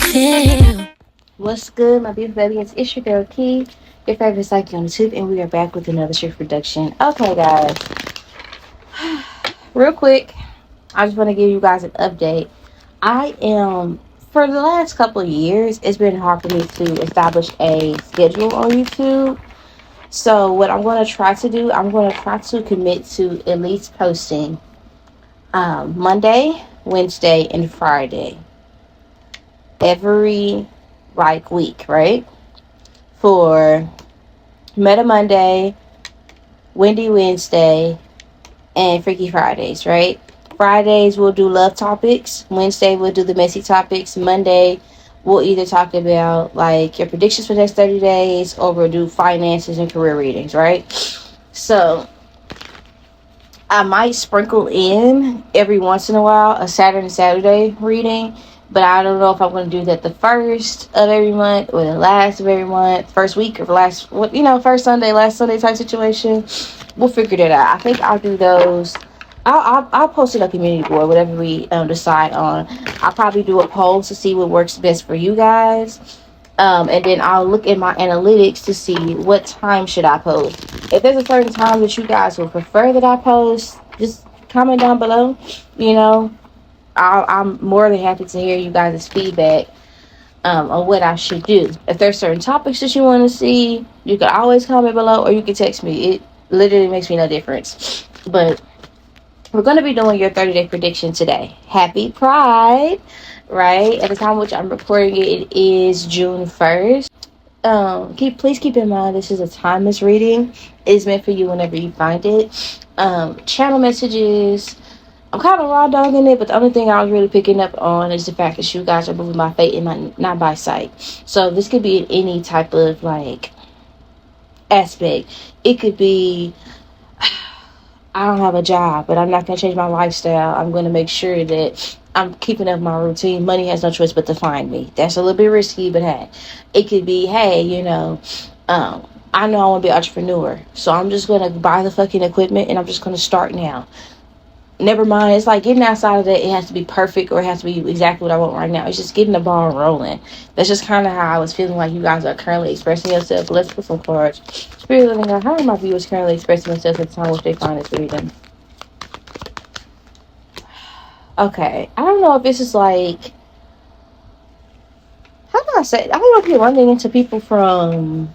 feel. What's good, my beautiful baby? It's your girl Key, your favorite psyche on the tube, and we are back with another shift production. Okay, guys, real quick, I just want to give you guys an update. I am, for the last couple of years, it's been hard for me to establish a schedule on YouTube. So, what I'm going to try to do, I'm going to try to commit to at least posting Monday, Wednesday, and Friday every week, right? For Meta Monday, Windy Wednesday, and Freaky Fridays, right? Fridays we'll do love topics. Wednesday we'll do the messy topics. Monday we'll either talk about like your predictions for the next 30 days or we'll do finances and career readings, right? So I might sprinkle in every once in a while a Saturday and Saturday reading, but I don't know if I'm going to do that the first of every month or the last of every month, first week or first Sunday, last Sunday type situation. We'll figure that out. I think I'll do those. I'll post it on community board, whatever we decide on. I'll probably do a poll to see what works best for you guys. And then I'll look at my analytics to see what time should I post. If there's a certain time that you guys would prefer that I post, just comment down below. I'm more than happy to hear you guys' feedback on what I should do. If there's certain topics that you want to see, you can always comment below or you can text me. It literally makes me no difference. But we're going to be doing your 30-day prediction today. Happy Pride, right? At the time which I'm recording it is June 1st. Please keep in mind this is a timeless reading. It is meant for you whenever you find it. Channel messages, I'm kind of raw dogging it, but the only thing I was really picking up on is the fact that you guys are moving by fate and not by sight. So this could be in any type of aspect. It could be, I don't have a job, but I'm not going to change my lifestyle. I'm going to make sure that I'm keeping up my routine. Money has no choice but to find me. That's a little bit risky, but hey. It could be, hey, I know I want to be an entrepreneur, so I'm just going to buy the fucking equipment and I'm just going to start now. Never mind, it's like getting outside of that, it has to be perfect or it has to be exactly what I want right now. It's just getting the ball rolling. That's just kind of how I was feeling like you guys are currently expressing yourself. Let's put some cards. Spirit living God, how are my viewers currently expressing themselves at the time which they find this reading? Okay, I don't know if this is how can I say, I don't know if you're running into people from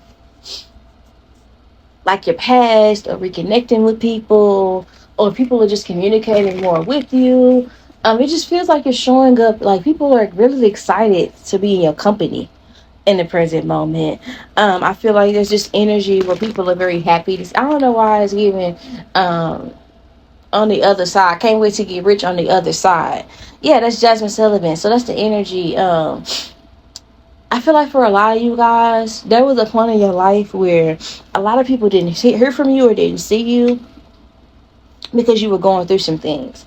your past or reconnecting with people, or people are just communicating more with you. It just feels like you're showing up, people are really excited to be in your company in the present moment. I feel like there's just energy where people are very happy. I don't know why it's giving on the other side. Can't wait to get rich on the other side. Yeah, that's Jasmine Sullivan. So that's the energy. I feel like for a lot of you guys, there was a point in your life where a lot of people didn't hear from you or didn't see you because you were going through some things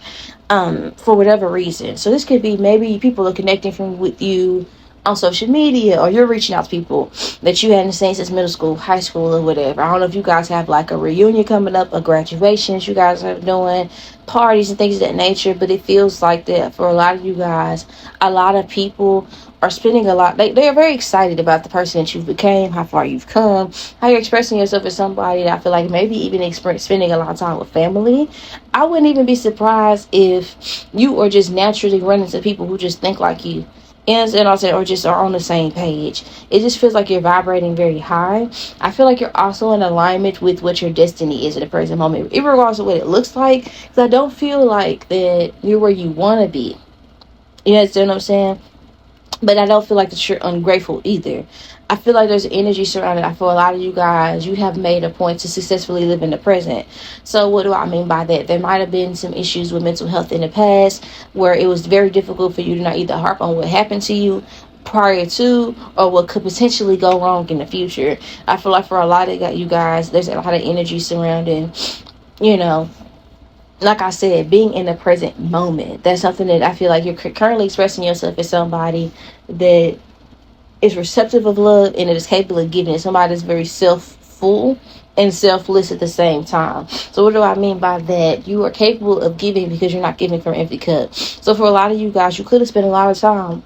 for whatever reason. So this could be maybe people are connecting with you on social media, or you're reaching out to people that you hadn't seen since middle school, high school, or whatever. I don't know if you guys have a reunion coming up, a graduation you guys are doing, parties and things of that nature, but it feels like that for a lot of you guys. A lot of people are spending a lot, they're very excited about the person that you've became, how far you've come, how you're expressing yourself as somebody that I feel like maybe even spending a lot of time with family. I wouldn't even be surprised if you are just naturally running to people who just think like you, or just are on the same page. It just feels like you're vibrating very high. I feel like you're also in alignment with what your destiny is at the present moment, regardless of what it looks like, because I don't feel like that you're where you want to be. You understand what I'm saying? But I don't feel like that you're ungrateful either. I feel like there's energy surrounded. I feel a lot of you guys, you have made a point to successfully live in the present. So what do I mean by that? There might have been some issues with mental health in the past where it was very difficult for you to not either harp on what happened to you prior to or what could potentially go wrong in the future. I feel like for a lot of you guys, there's a lot of energy surrounding, like I said, being in the present moment. That's something that I feel like you're currently expressing yourself as somebody that is receptive of love and it is capable of giving it. Somebody that's very self-full and selfless at the same time. So what do I mean by that? You are capable of giving because you're not giving from an empty cup. So for a lot of you guys, you could have spent a lot of time,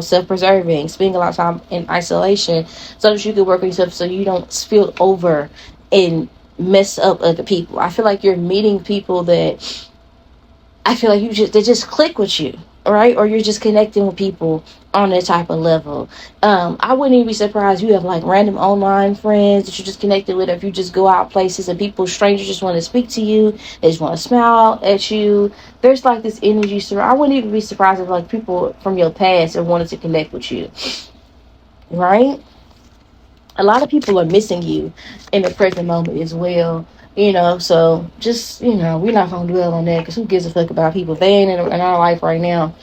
self-preserving, spending a lot of time in isolation so that you could work on yourself so you don't spill over and mess up other people. I feel like you're meeting people that I feel like they just click with you, right? Or you're just connecting with people on that type of level. I wouldn't even be surprised you have like random online friends that you just connected with. If you just go out places and strangers just want to speak to you, they just want to smile at you. There's like this energy. So I wouldn't even be surprised if like people from your past have wanted to connect with you, right? A lot of people are missing you in the present moment as well. So just, we're not going to dwell on that because who gives a fuck about people? If they ain't in our life right now,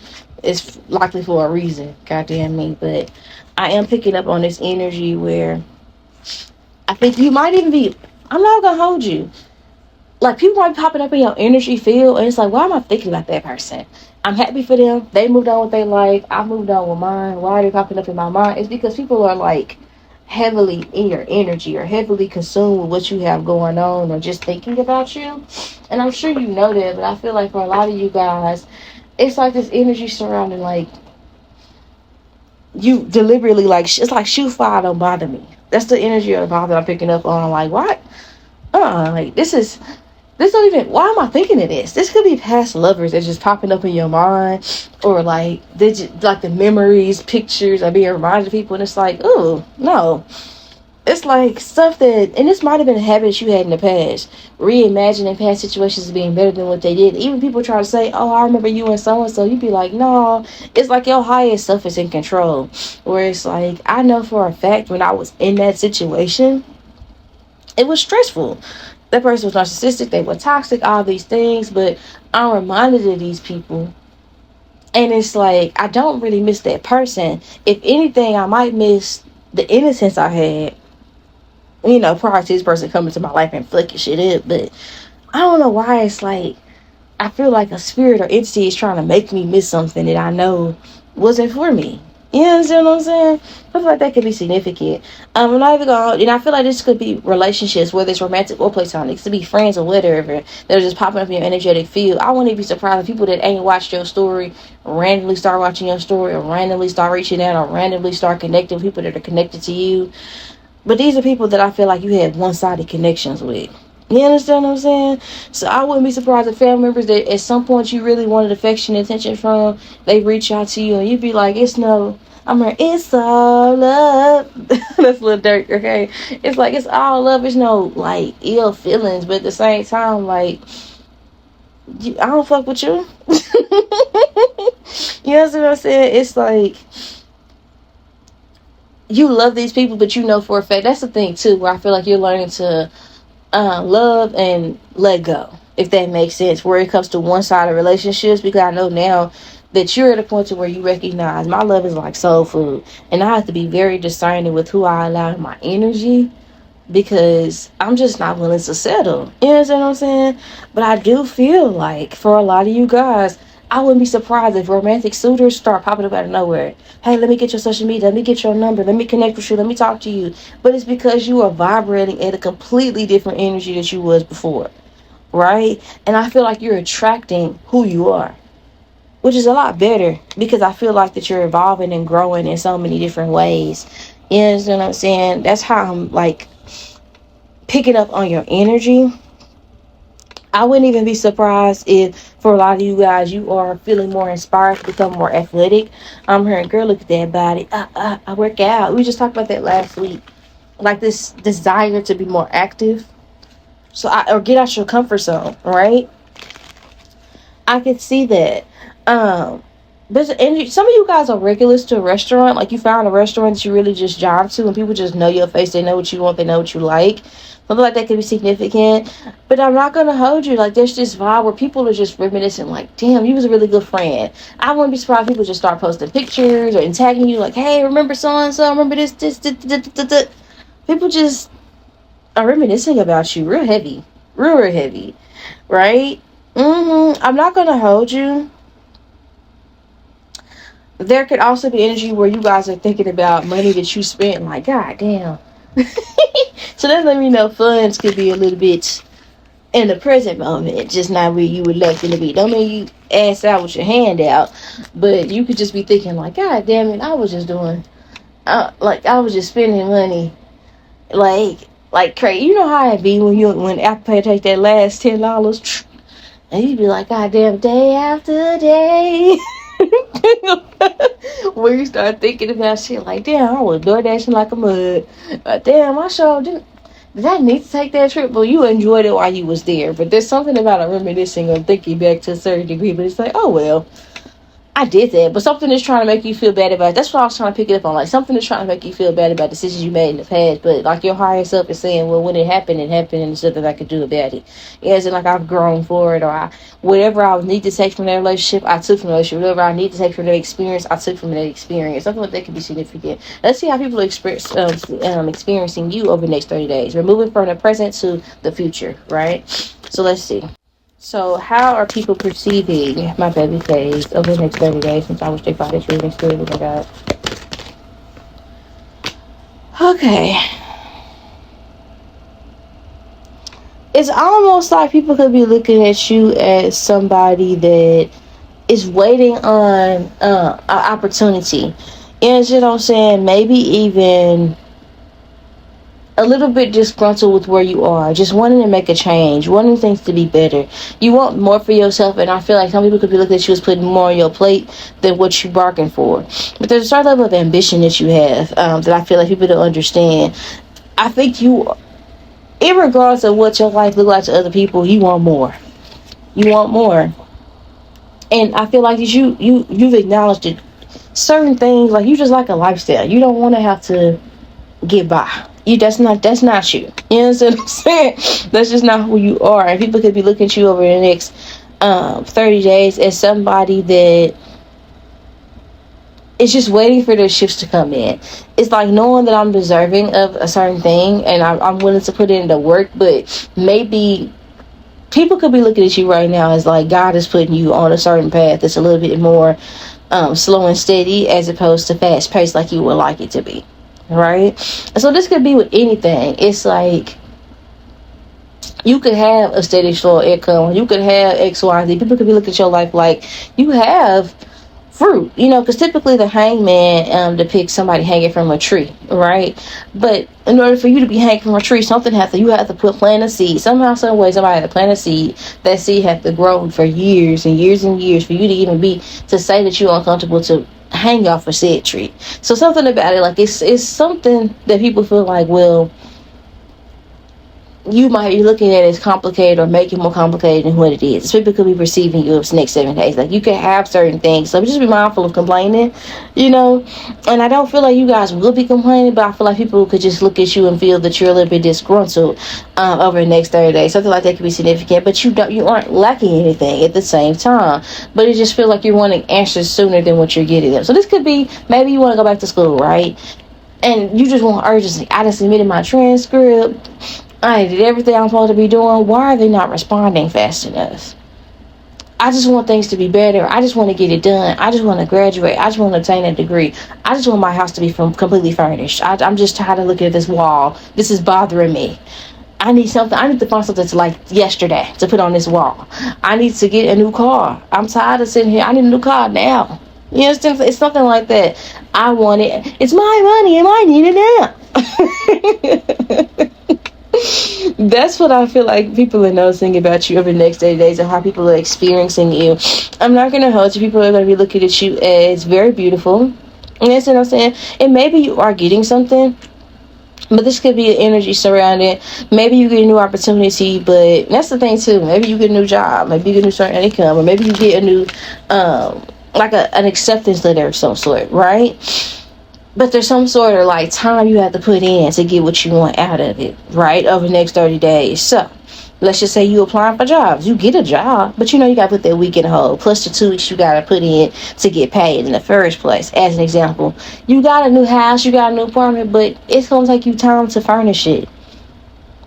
it's likely for a reason. Goddamn me. But I am picking up on this energy where I think you might even be, I'm not going to hold you. Like, people might be popping up in your energy field, and it's like, why am I thinking about that person? I'm happy for them. They moved on with their life. I moved on with mine. Why are they popping up in my mind? It's because people are like heavily in your energy or heavily consumed with what you have going on or just thinking about you. And I'm sure you know that, but I feel like for a lot of you guys, it's like this energy surrounding like you deliberately like it's like shoe fire don't bother me. That's the energy of the vibe that I'm picking up on. Like, what? Like this don't even, why am I thinking of this? This could be past lovers that's just popping up in your mind, or like they just, like the memories, pictures are being reminded of people, and it's like, oh no. It's like stuff that, and this might have been a habit you had in the past, reimagining past situations as being better than what they did. Even people try to say, oh, I remember you and so-and-so. You'd be like, no. It's like your highest self is in control. Where it's like, I know for a fact when I was in that situation, it was stressful. That person was narcissistic, they were toxic, all these things, but I'm reminded of these people. And it's like, I don't really miss that person. If anything, I might miss the innocence I had, prior to this person coming to my life and fucking shit up. But I don't know why it's like, I feel like a spirit or entity is trying to make me miss something that I know wasn't for me. You understand what I'm saying? I feel like that could be significant. I'm not even going, and I feel like this could be relationships, whether it's romantic or platonic. It could be friends or whatever that are just popping up in your energetic field. I wouldn't be surprised if people that ain't watched your story randomly start watching your story, or randomly start reaching out, or randomly start connecting with people that are connected to you. But these are people that I feel like you have one-sided connections with. You understand what I'm saying? So I wouldn't be surprised if family members that at some point you really wanted affection and attention from, they reach out to you and you'd be like, it's all love. That's a little dirt, okay? It's like, it's all love. It's no, like, ill feelings. But at the same time, like, I don't fuck with you. You know what I'm saying? It's like, you love these people, but you know for a fact, that's the thing, too, where I feel like you're learning to love and let go, if that makes sense, where it comes to one-sided relationships, because I know now that you're at a point to where you recognize my love is like soul food, and I have to be very discerning with who I allow in my energy, because I'm just not willing to settle. You know what I'm saying? But I do feel like for a lot of you guys, I wouldn't be surprised if romantic suitors start popping up out of nowhere. Hey, let me get your social media, let me get your number, let me connect with you, let me talk to you. But it's because you are vibrating at a completely different energy that you was before, right? And I feel like you're attracting who you are, which is a lot better, because I feel like that you're evolving and growing in so many different ways. You know what I'm saying? That's how I'm like picking up on your energy. I wouldn't even be surprised if for a lot of you guys, you are feeling more inspired to become more athletic. I'm hearing, girl, look at that body. I work out. We just talked about that last week. Like this desire to be more active. Or get out your comfort zone, right? I could see that. And some of you guys are regulars to a restaurant. Like, you found a restaurant that you really just job to, and people just know your face. They know what you want. They know what you like. Something like that could be significant. But I'm not going to hold you. Like, there's this vibe where people are just reminiscing, like, damn, you was a really good friend. I wouldn't be surprised if people just start posting pictures or tagging you, like, hey, remember so-and-so? Remember this. People just are reminiscing about you real heavy. Real heavy. Right? I'm not going to hold you. There could also be energy where you guys are thinking about money that you spent, like, god damn. So that let me know funds could be a little bit in the present moment, just not where you would like them to be. Don't mean you ass out with your hand out, but you could just be thinking like, God damn it, I was just doing, I was just spending money, like crazy. You know how it be when Apple Pay take that last $10, and you be like, God damn, day after day. Where you start thinking about shit like, damn, I was door dashing like a mud. Damn, I sure did I need to take that trip? Well, you enjoyed it while you was there. But there's something about a reminiscing or thinking back to a certain degree. But it's like, oh, well, I did that. But something is trying to make you feel bad about it. That's what I was trying to pick it up on. Like, something is trying to make you feel bad about decisions you made in the past. But, like, your higher self is saying, well, when it happened, and there's nothing I could do about it. Yeah, it's like I've grown for it, or whatever I need to take from that relationship, I took from the relationship. Whatever I need to take from that experience, I took from that experience. Something like that can be significant. Let's see how people are experiencing you over the next 30 days. We're moving from the present to the future, right? So, let's see. So, how are people perceiving my baby phase over the next 30 days, since I wish they found this reading story? Oh my God. Okay. It's almost like people could be looking at you as somebody that is waiting on an opportunity. You know what I'm saying? Maybe even a little bit disgruntled with where you are, just wanting to make a change, wanting things to be better. You want more for yourself, and I feel like some people could be looking at you as putting more on your plate than what you bargained for. But there's a certain level of ambition that you have that I feel like people don't understand. I think you, regardless of what your life looks like to other people, you want more. You want more. And I feel like you've acknowledged it. Certain things, like you just like a lifestyle. You don't want to have to get by. That's not you. You know what I'm saying? That's just not who you are. And people could be looking at you over the next 30 days as somebody that is just waiting for their shifts to come in. It's like knowing that I'm deserving of a certain thing, and I'm willing to put in the work, but maybe people could be looking at you right now as like God is putting you on a certain path that's a little bit more slow and steady, as opposed to fast paced like you would like it to be. Right? So this could be with anything. It's like you could have a steady slow income, you could have XYZ. People could be looking at your life like you have fruit, because typically the hangman depicts somebody hanging from a tree, right? But in order for you to be hanging from a tree, you have to plant a seed. Somehow, some way, somebody had to plant a seed. That seed have to grow for years and years and years for you to even to say that you're uncomfortable to hang off a said tree. So something about it, like it's something that people feel like, well, you might be looking at it as complicated or make it more complicated than what it is. People could be perceiving you over the next 7 days. Like, you can have certain things. So just be mindful of complaining, And I don't feel like you guys will be complaining, but I feel like people could just look at you and feel that you're a little bit disgruntled over the next 30 days. Something like that could be significant, but you aren't lacking anything at the same time. But it just feels like you're wanting answers sooner than what you're getting them. So this could be, maybe you want to go back to school, right? And you just want urgency. I just submitted my transcript. I did everything I'm supposed to be doing. Why are they not responding fast enough? I just want things to be better. I just want to get it done. I just want to graduate. I just want to obtain a degree. I just want my house to be completely furnished. I'm just tired of looking at this wall. This is bothering me. I need something. I need to find something to like yesterday to put on this wall. I need to get a new car. I'm tired of sitting here. I need a new car now. You understand? It's something like that. I want it. It's my money and I need it now. That's what I feel like people are noticing about you over the next 80 days and how people are experiencing you. I'm not going to hold you. People are going to be looking at you as very beautiful. And that's what I'm saying. And maybe you are getting something, but this could be an energy surrounding. Maybe you get a new opportunity, but that's the thing too. Maybe you get a new job. Maybe you get a new certain income. Or maybe you get a new, an acceptance letter of some sort, right? But there's some sort of like time you have to put in to get what you want out of it, right? Over the next 30 days. So let's just say you applying for jobs. You get a job, but you got to put that week in hold. Plus the 2 weeks you got to put in to get paid in the first place. As an example, you got a new house, you got a new apartment, but it's going to take you time to furnish it,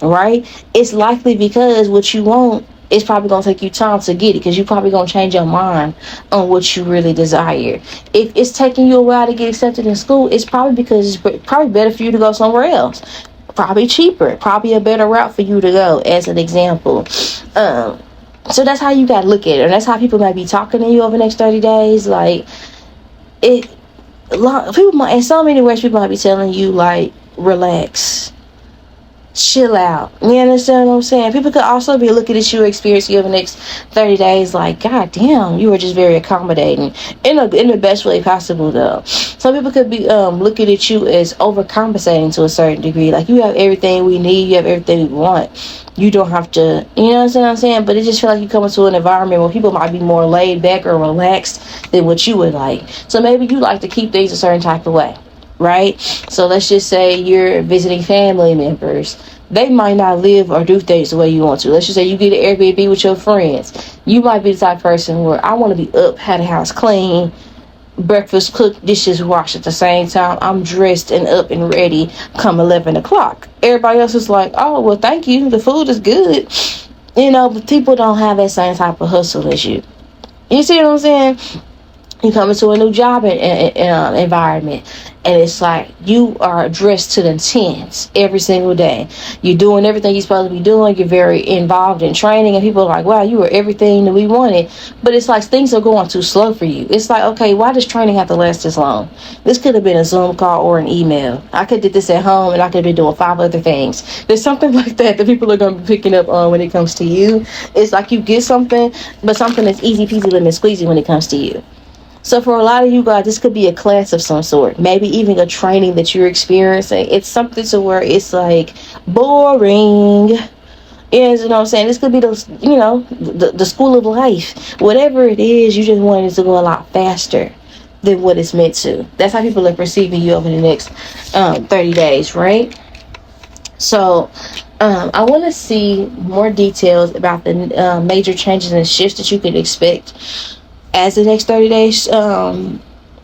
right? It's likely because what you want, it's probably going to take you time to get it, because you're probably going to change your mind on what you really desire. If it's taking you a while to get accepted in school, it's probably because it's probably better for you to go somewhere else. probably cheaper, probably a better route for you to go, as an example. So that's how you gotta look at it, and that's how people might be talking to you over the next 30 days. Like, it, people might, in so many ways, people might be telling you, like, relax, chill out. You understand what I'm saying? People could also be looking at you, experiencing over the next 30 days like, God damn, you were just very accommodating, in the best way possible, though. Some people could be looking at you as overcompensating to a certain degree, like, you have everything we need, you have everything we want, you don't have to, you know what I'm saying? But it just feel like you come into an environment where people might be more laid back or relaxed than what you would like. So maybe you like to keep things a certain type of way, right? So let's just say you're visiting family members. They might not live or do things the way you want to. Let's just say you get an Airbnb with your friends. You might be the type of person where I want to be up, have the house clean, breakfast cooked, dishes washed at the same time. I'm dressed and up and ready come 11 o'clock. Everybody else is like, oh, well, thank you. The food is good. You know, but people don't have that same type of hustle as you. You see what I'm saying? You come into a new job environment, and it's like you are dressed to the tens every single day. You're doing everything you're supposed to be doing. You're very involved in training, and people are like, wow, you were everything that we wanted. But it's like things are going too slow for you. It's like, okay, why does training have to last this long? This could have been a Zoom call or an email. I could have did this at home, and I could have been doing 5 other things. There's something like that people are going to be picking up on when it comes to you. It's like you get something, but something that's easy peasy lemon squeezy when it comes to you. So for a lot of you guys, this could be a class of some sort, maybe even a training that you're experiencing. It's something to where it's like boring. You know what I'm saying? This could be the school of life. Whatever it is, you just want it to go a lot faster than what it's meant to. That's how people are perceiving you over the next 30 days, right? So I want to see more details about the major changes and shifts that you can expect as the next 30 days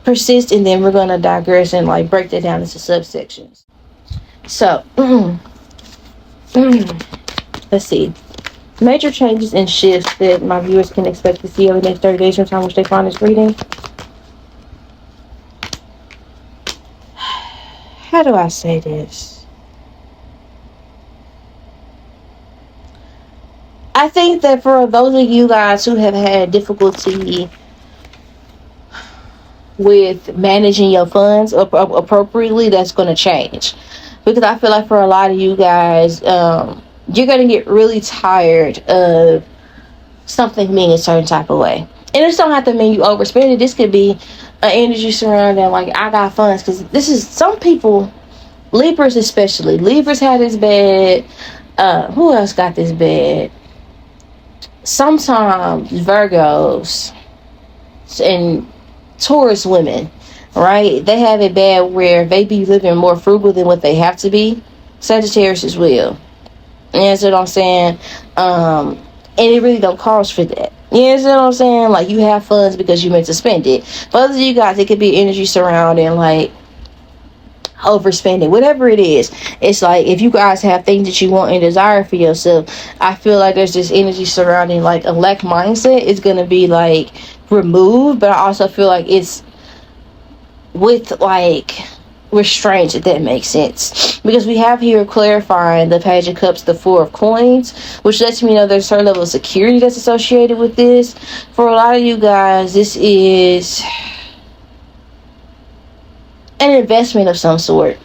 persist, and then we're going to digress and like break that down into subsections. So let's see, major changes and shifts that my viewers can expect to see over the next 30 days from the time which they find this reading. How do I say this? I think that for those of you guys who have had difficulty with managing your funds appropriately, that's going to change. Because I feel like for a lot of you guys, you're going to get really tired of something being a certain type of way. And this don't have to mean you overspend it. This could be an energy surrounding, like, I got funds. Because this is, some people, Libras especially. Libras had this bad. Who else got this bad? Sometimes Virgos and Taurus women, right? They have it bad where they be living more frugal than what they have to be. Sagittarius as well. You know what I'm saying? And it really don't cost for that. You know what I'm saying? Like, you have funds because you meant to spend it. For others of you guys, it could be energy surrounding, like, overspending, whatever it is. It's like, if you guys have things that you want and desire for yourself, I feel like there's this energy surrounding, like, a lack mindset is going to be, like, removed. But I also feel like it's with, like, restraints, if that makes sense, because we have here clarifying the Page of Cups, the Four of Coins, which lets me know there's a certain level of security that's associated with this. For a lot of you guys, this is an investment of some sort.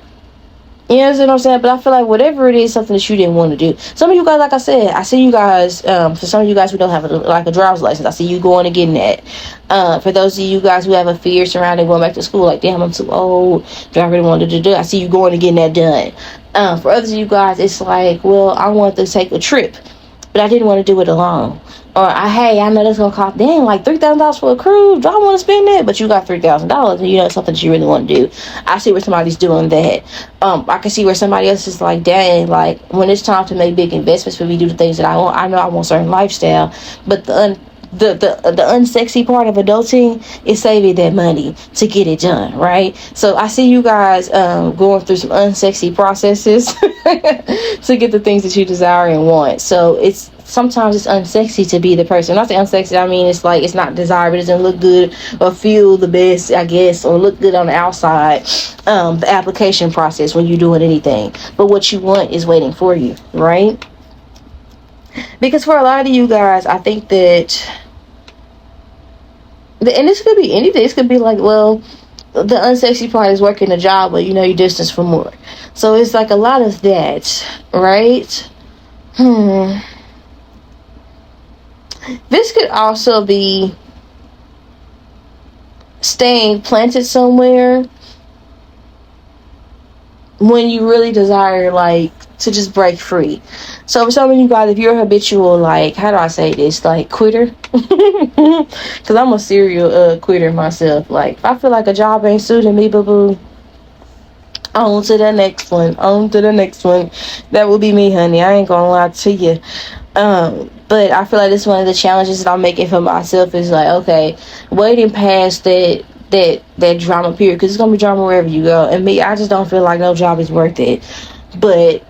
You know what I'm saying? But I feel like whatever it is, something that you didn't want to do. Some of you guys, like I said, I see you guys, for some of you guys who don't have a driver's license, I see you going and getting that. For those of you guys who have a fear surrounding going back to school, like, damn, I'm too old, do I really want to do? I see you going and getting that done. For others of you guys, it's like, well, I want to take a trip, but I didn't want to do it alone. Or, hey, I know that's going to cost, dang, like $3,000 for a cruise. Do I want to spend that? But you got $3,000, and you know it's something that you really want to do. I see where somebody's doing that. I can see where somebody else is like, dang, like, when it's time to make big investments for me, do the things that I want. I know I want a certain lifestyle, but the unsexy part of adulting is saving that money to get it done, right? So I see you guys going through some unsexy processes to get the things that you desire and want. So it's sometimes it's unsexy to be the person. When I say unsexy, I mean it's like it's not desirable, it doesn't look good or feel the best, I guess, or look good on the outside. The application process when you're doing anything, but what you want is waiting for you, right? Because for a lot of you guys, I think that and this could be anything. This could be like, well, the unsexy part is working a job, but you know you distance for more. So it's like a lot of that, right? This could also be staying planted somewhere when you really desire, like, to just break free. So for some of you guys, if you're a habitual, like, how do I say this, like, quitter, because I'm a serial quitter myself. Like, if I feel like a job ain't suiting me, boo-boo, on to the next one, on to the next one. That will be me, honey, I ain't gonna lie to you. But I feel like this is one of the challenges that I'm making for myself, is like, okay, waiting past that drama period, because it's gonna be drama wherever you go. And me, I just don't feel like no job is worth it. But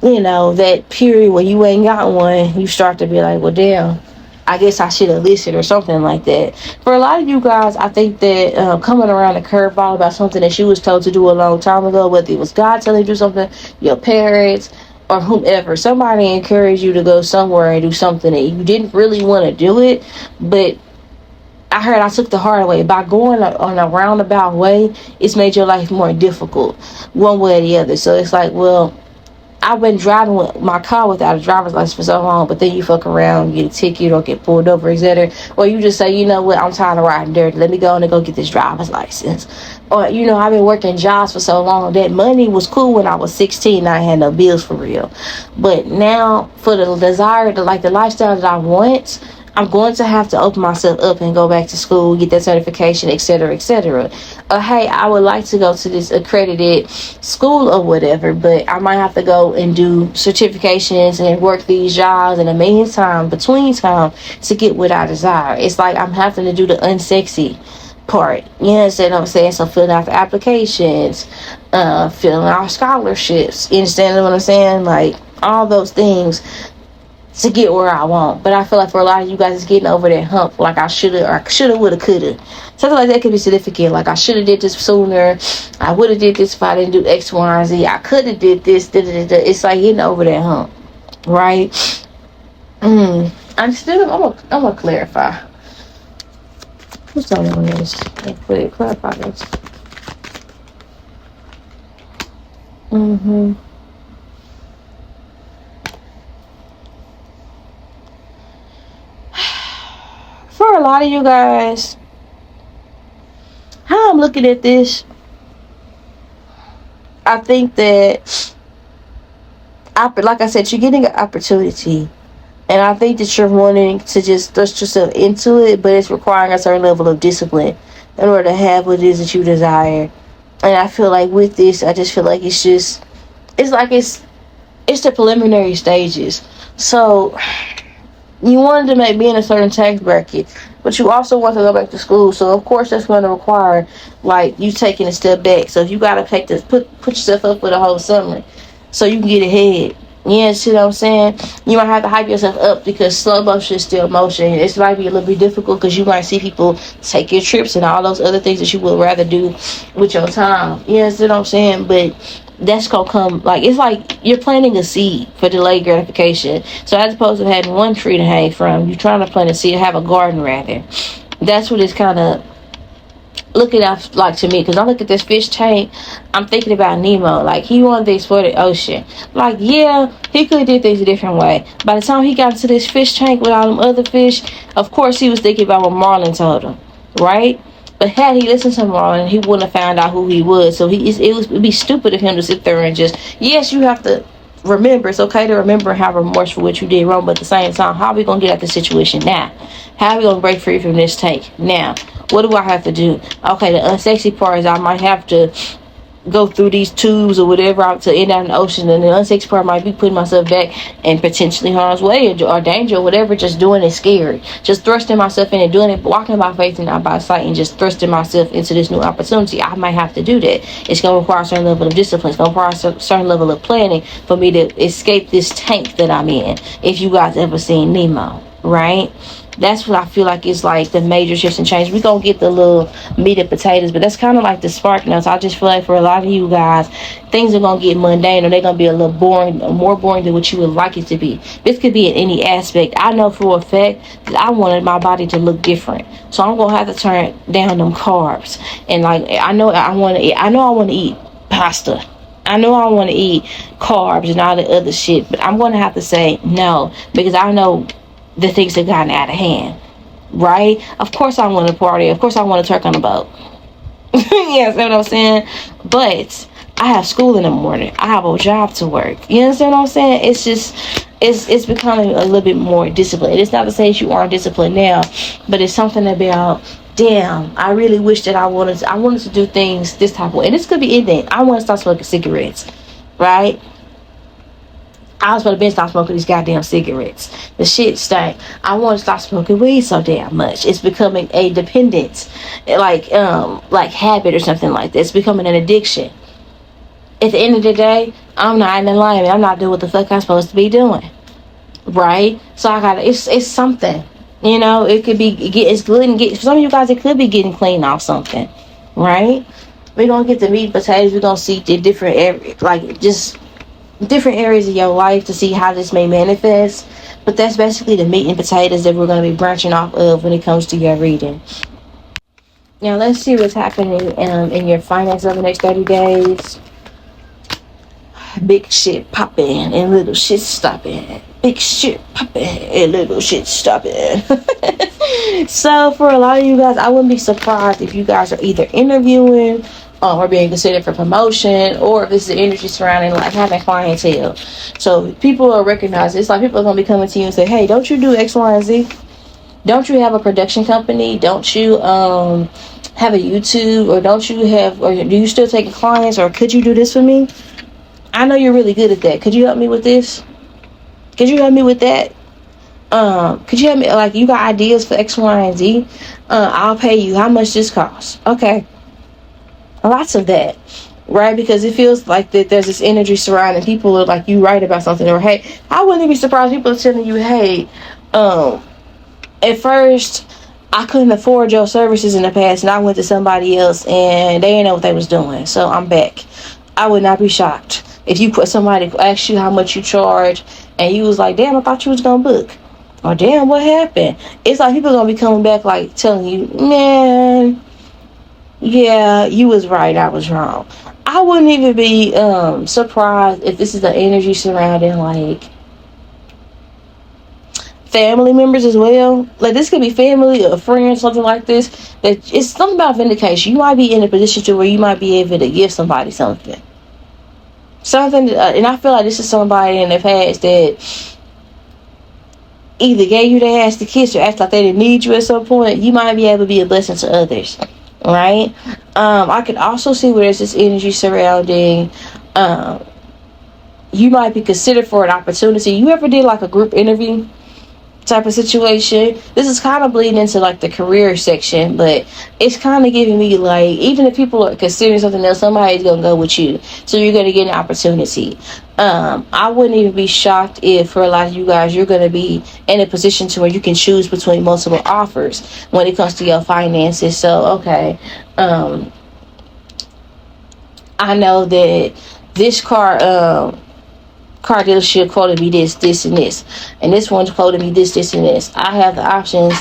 you know, that period where you ain't got one, you start to be like, well, damn, I guess I should have listened, or something like that. For a lot of you guys, I think that coming around a curveball about something that you was told to do a long time ago, whether it was God telling you to do something, your parents, or whomever, somebody encouraged you to go somewhere and do something that you didn't really want to do it, but I heard I took the hard way. By going on a roundabout way, it's made your life more difficult, one way or the other. So it's like, well, I've been driving with my car without a driver's license for so long, but then you fuck around, get a ticket, or get pulled over, etc. Or you just say, you know what, I'm tired of riding dirty. Let me go and go get this driver's license. Or, you know, I've been working jobs for so long. That money was cool when I was 16. I had no bills for real. But now, for the desire, the lifestyle that I want, I'm going to have to open myself up and go back to school, get that certification, etc., etc. Hey, I would like to go to this accredited school or whatever, but I might have to go and do certifications and work these jobs in the meantime, between time, to get what I desire. It's like I'm having to do the unsexy part. You understand what I'm saying? So filling out the applications, filling out scholarships. You understand what I'm saying? Like, all those things to get where I want. But I feel like for a lot of you guys, it's getting over that hump. Like, I shoulda, or shoulda, woulda, coulda. Something like that could be significant. Like, I shoulda did this sooner. I woulda did this if I didn't do X, Y, and Z. I coulda did this. Da, da, da, da. It's like getting over that hump, right? I'm gonna clarify. What's the other one is? Clarify this. For a lot of you guys, how I'm looking at this, I think that, like I said, you're getting an opportunity, and I think that you're wanting to just thrust yourself into it, but it's requiring a certain level of discipline in order to have what it is that you desire. And I feel like with this, I just feel like it's the preliminary stages. So you wanted to be in a certain tax bracket, but you also want to go back to school. So of course that's going to require, like, you taking a step back. So if you got to put yourself up for the whole summer so you can get ahead. Yeah, see what I'm saying? You might have to hype yourself up, because slow motion is still motion. It might be a little bit difficult because you might see people take your trips and all those other things that you would rather do with your time. Yeah, see what I'm saying? But that's gonna come, like, it's like you're planting a seed for delayed gratification. So as opposed to having one tree to hang from, you're trying to plant a seed, have a garden rather. That's what it's kind of looking out like to me. Because I look at this fish tank, I'm thinking about Nemo. Like, he wanted to explore the ocean. Like, yeah, he could have did things a different way. By the time he got into this fish tank with all them other fish, of course he was thinking about what Marlin told him, right? But had he listened to Marlon, he wouldn't have found out who he was. So it'd be stupid of him to sit there and just, yes, you have to remember. It's okay to remember and have remorse for what you did wrong. But at the same time, how are we going to get out the situation now? How are we going to break free from this tank now? What do I have to do? Okay, the unsexy part is I might have to go through these tubes or whatever out to end out in the ocean, and the unsexy part might be putting myself back in potentially harm's way or danger or whatever, just doing it scared, just thrusting myself in and doing it, walking by faith and not by sight, and just thrusting myself into this new opportunity. I might have to do that. It's going to require a certain level of discipline. It's going to require a certain level of planning for me to escape this tank that I'm in. If you guys ever seen Nemo, right? That's what I feel like is like the major shifts and change. We're going to get the little meat and potatoes, but that's kind of like the spark now. So I just feel like for a lot of you guys, things are going to get mundane, or they're going to be a little boring, more boring than what you would like it to be. This could be in any aspect. I know for a fact that I wanted my body to look different. So I'm going to have to turn down them carbs. And like, I know I want to eat pasta. I know I want to eat carbs and all the other shit, but I'm going to have to say no, because I know the things have gotten out of hand, right? Of course I want to party. Of course I want to Turk on a boat. You understand what I'm saying? But I have school in the morning. I have a job to work. You understand what I'm saying? It's just, it's becoming a little bit more disciplined. It's not to say that you aren't disciplined now, but it's something about, damn, I really wish that I wanted to do things this type of way. And this could be anything. I want to start smoking cigarettes, right? I was supposed to stop smoking these goddamn cigarettes. The shit stank. I want to stop smoking weed so damn much. It's becoming a dependence, like habit or something like that. It's becoming an addiction. At the end of the day, I'm not in alignment. I'm not doing what the fuck I'm supposed to be doing, right? So I gotta. It's something. You know, it could be it's good and for some of you guys, it could be getting clean off something, right? We're gonna get the meat and potatoes. We're gonna see the different different areas of your life to see how this may manifest. But that's basically the meat and potatoes that we're going to be branching off of when it comes to your reading. Now let's see what's happening in your finances over the next 30 days. Big shit popping and little shit stopping. Big shit popping and little shit stopping. So for a lot of you guys, I wouldn't be surprised if you guys are either interviewing or being considered for promotion, or if this is the industry surrounding like having clientele. So people are recognized. It's like people are going to be coming to you and say, hey, don't you do X, Y, and Z? Don't you have a production company? Don't you have a YouTube? Or do you still take clients? Or could you do this for me? I know you're really good at that. Could you help me with this? Could you help me with that? Could you help me? Like, you got ideas for X, Y, and Z? I'll pay you. How much this costs? Okay. Lots of that, right? Because it feels like that there's this energy surrounding people are like, you write about something, or hey, I wouldn't be surprised people are telling you, hey, at first I couldn't afford your services in the past and I went to somebody else and they didn't know what they was doing, so I'm back. I would not be shocked if you put somebody ask you how much you charge and you was like, damn, I thought you was gonna book, or damn, what happened? It's like people are gonna be coming back like telling you, man, yeah, you was right, I was wrong. I wouldn't even be surprised if this is the energy surrounding like family members as well. Like, this could be family or friends, something like this. That it's something about vindication. You might be in a position to where you might be able to give somebody something, and I feel like this is somebody in the past that either gave you their ass to kiss or acted like they didn't need you at some point. You might be able to be a blessing to others. Right? I could also see where there's this energy surrounding you might be considered for an opportunity. You ever did like a group interview type of situation? This is kind of bleeding into like the career section, but it's kind of giving me like, even if people are considering something else, somebody's gonna go with you, so you're gonna get an opportunity. I wouldn't even be shocked if for a lot of you guys, you're gonna be in a position to where you can choose between multiple offers when it comes to your finances. So okay, I know that this car dealership quoted me this, and this. And this one's quoted me this, and this. I have the options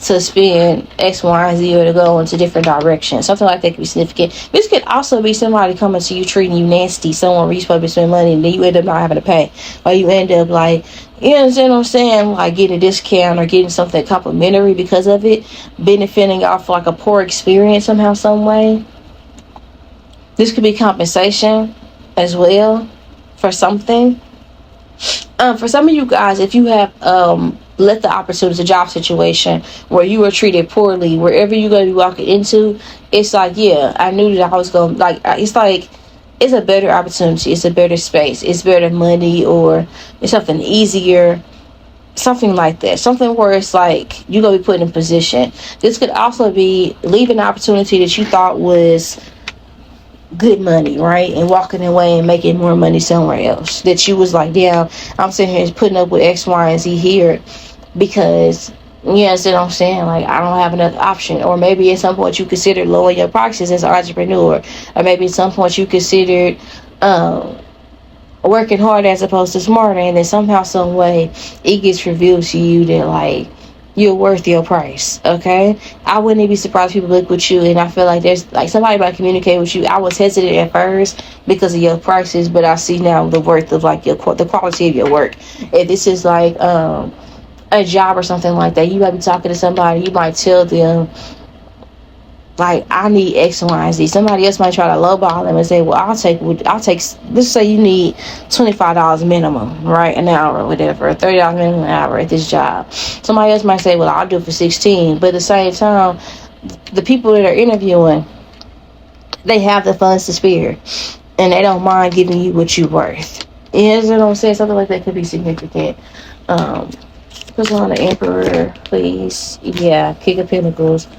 to spend X, Y, and Z, or to go into different directions. Something like that could be significant. This could also be somebody coming to you treating you nasty. Someone where you're supposed to spend money and then you end up not having to pay. Or you end up like, you understand what I'm saying? Like getting a discount or getting something complimentary because of it. Benefiting off like a poor experience somehow, some way. This could be compensation as well for something. For some of you guys, if you have let the opportunity, a job situation where you were treated poorly, wherever you're going to be walking into, it's like, yeah, I knew that I was going, like, it's like it's a better opportunity, it's a better space, it's better money, or it's something easier, something like that, something where it's like you're gonna be put in position. This could also be leaving an opportunity that you thought was good money, right, and walking away and making more money somewhere else, that you was like, damn, I'm sitting here putting up with X, Y, and Z here because, you know what I'm saying, like, I don't have another option. Or maybe at some point you considered lowering your prices as an entrepreneur, or maybe at some point you considered working hard as opposed to smarter, and then somehow, some way, it gets revealed to you that, like, you're worth your price. Okay, I wouldn't be surprised if people look with you, and I feel like there's like somebody about to communicate with you. I was hesitant at first because of your prices, but I see now the worth of like the quality of your work. If this is like a job or something like that, you might be talking to somebody, you might tell them, like, I need X, Y, and Z. Somebody else might try to lowball them and say, well, I'll take, let's say you need $25 minimum, right, an hour or whatever, $30 minimum an hour at this job. Somebody else might say, well, I'll do it for 16. But at the same time, the people that are interviewing, they have the funds to spare, and they don't mind giving you what you're worth. You know what I'm saying? Something like that could be significant. Put on the Emperor, please. Yeah, King of Pentacles.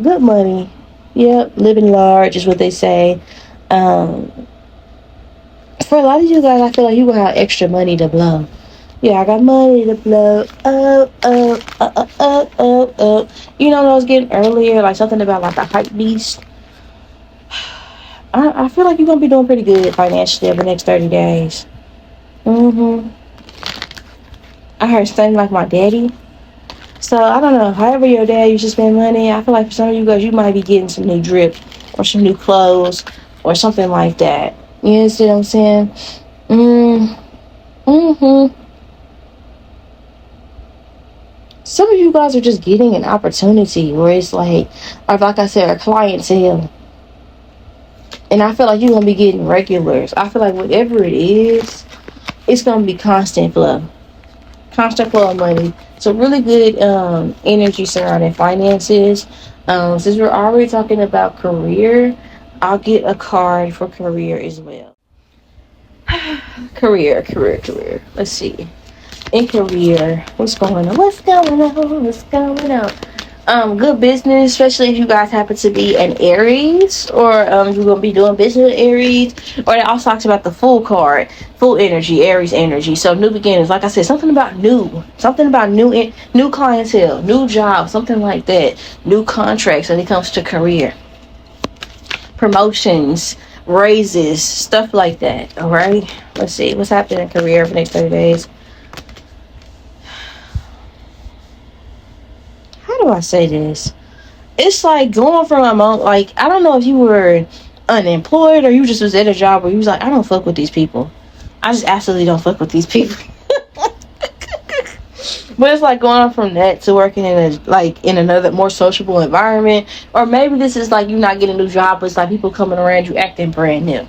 Good money. Yep, living large is what they say. For a lot of you guys, I feel like you will have extra money to blow. Yeah, I got money to blow. You know what I was getting earlier? Like something about like a hype beast. I feel like you're going to be doing pretty good financially over the next 30 days. I heard something like my daddy. So, I don't know, however your dad used to spend money, I feel like for some of you guys, you might be getting some new drip or some new clothes or something like that. You understand what I'm saying? Some of you guys are just getting an opportunity where it's like, or like I said, a clientele. And I feel like you're going to be getting regulars. I feel like whatever it is, it's going to be constant flow. Constant flow of money. So really good energy surrounding finances. Since we're already talking about career, I'll get a card for career as well. career. Let's see. In career, what's going on? Good business, especially if you guys happen to be an Aries, or you're gonna be doing business with Aries. Or it also talks about the full card, full energy, Aries energy. So new beginnings, like I said, something about new clientele, new job, something like that. New contracts when it comes to career, promotions, raises, stuff like that. All right, let's see what's happening in career for the next 30 days. How do I say this? It's like going from a moment, like, I don't know if you were unemployed or you just was at a job where you was like, I don't fuck with these people. I just absolutely don't fuck with these people. But it's like going from that to working in another more sociable environment. Or maybe this is like you not getting a new job, but it's like people coming around you acting brand new.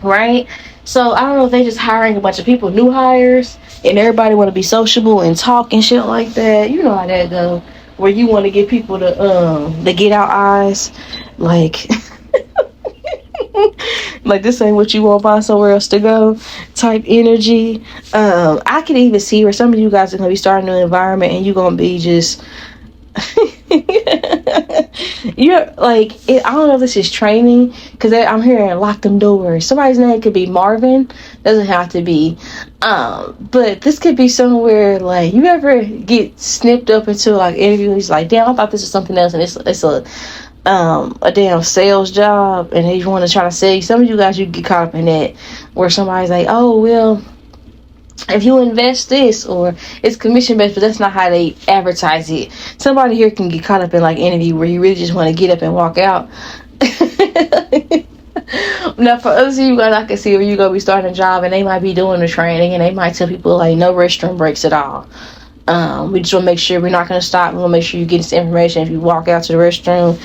Right? So I don't know if they just hiring a bunch of people, new hires, and everybody want to be sociable and talk and shit like that. You know how that go. Where you want to get people to get out eyes, like like this ain't what you want, find somewhere else to go type energy. I can even see where some of you guys are gonna be starting a new environment and you're gonna be just you're like, I don't know if this is training, because I'm hearing lock them doors. Somebody's name could be Marvin, doesn't have to be, but this could be somewhere like you ever get snipped up into like interviews, like, damn, I thought this was something else, and it's a damn sales job, and they want to try to sell you. Some of you guys, you get caught up in that where somebody's like, oh well, if you invest this, or it's commission based, but that's not how they advertise it. Somebody here can get caught up in like interview where you really just want to get up and walk out. Now for others of you guys, I can see where you're gonna be starting a job and they might be doing the training and they might tell people like no restroom breaks at all. We just want to make sure we're not going to stop. We want to make sure you get this information. If you walk out to the restroom,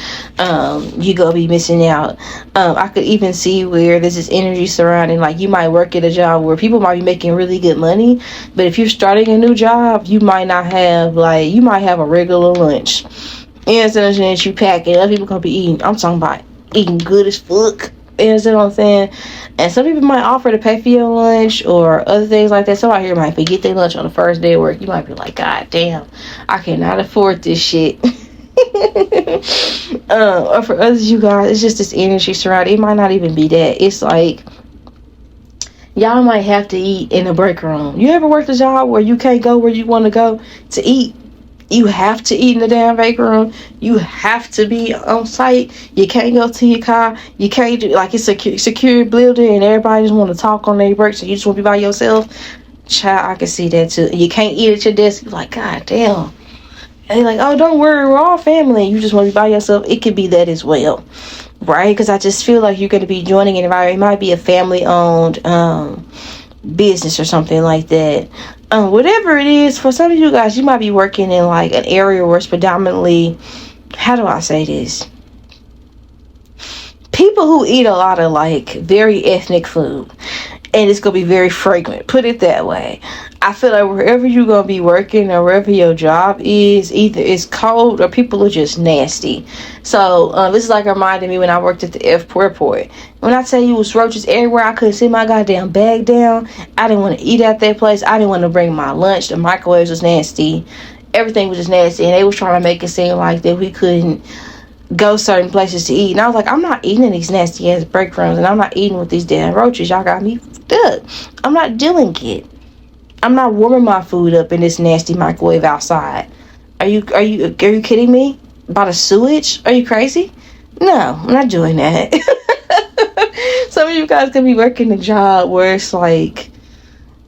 you're going to be missing out. I could even see where there's this energy surrounding, like you might work at a job where people might be making really good money, but if you're starting a new job, you might not have, like, you might have a regular lunch. And instead of that, you pack it, other people going to be eating. I'm talking about eating good as fuck. You know what I'm saying? And some people might offer to pay for your lunch or other things like that. Somebody here might forget their lunch on the first day of work. You might be like, God damn, I cannot afford this shit. Or for others, you guys, it's just this energy surrounding. It might not even be that. It's like y'all might have to eat in the break room. You ever worked a job where you can't go where you want to go to eat? You have to eat in the damn break room. You have to be on site. You can't go to your car. You can't do, like, it's a secure building and everybody just want to talk on their break, so you just want to be by yourself. Child, I can see that too. You can't eat at your desk. You're like, God damn. And they're like, oh, don't worry, we're all family. You just want to be by yourself. It could be that as well, right? Because I just feel like you're going to be joining an environment. It might be a family-owned business or something like that. Whatever it is, for some of you guys, you might be working in like an area where it's predominantly, how do I say this? People who eat a lot of like very ethnic food. And it's going to be very fragrant. Put it that way. I feel like wherever you're going to be working or wherever your job is, either it's cold or people are just nasty. So this is like reminding me when I worked at the airport. When I tell you it was roaches everywhere, I couldn't sit my goddamn bag down. I didn't want to eat at that place. I didn't want to bring my lunch. The microwaves was nasty. Everything was just nasty. And they was trying to make it seem like that we couldn't go certain places to eat. And I was like, I'm not eating in these nasty ass break rooms, and I'm not eating with these damn roaches. Y'all got me fucked up. I'm not doing it. I'm not warming my food up in this nasty microwave outside. Are you kidding me? About a sewage? Are you crazy? No, I'm not doing that. Some of you guys could be working a job where it's like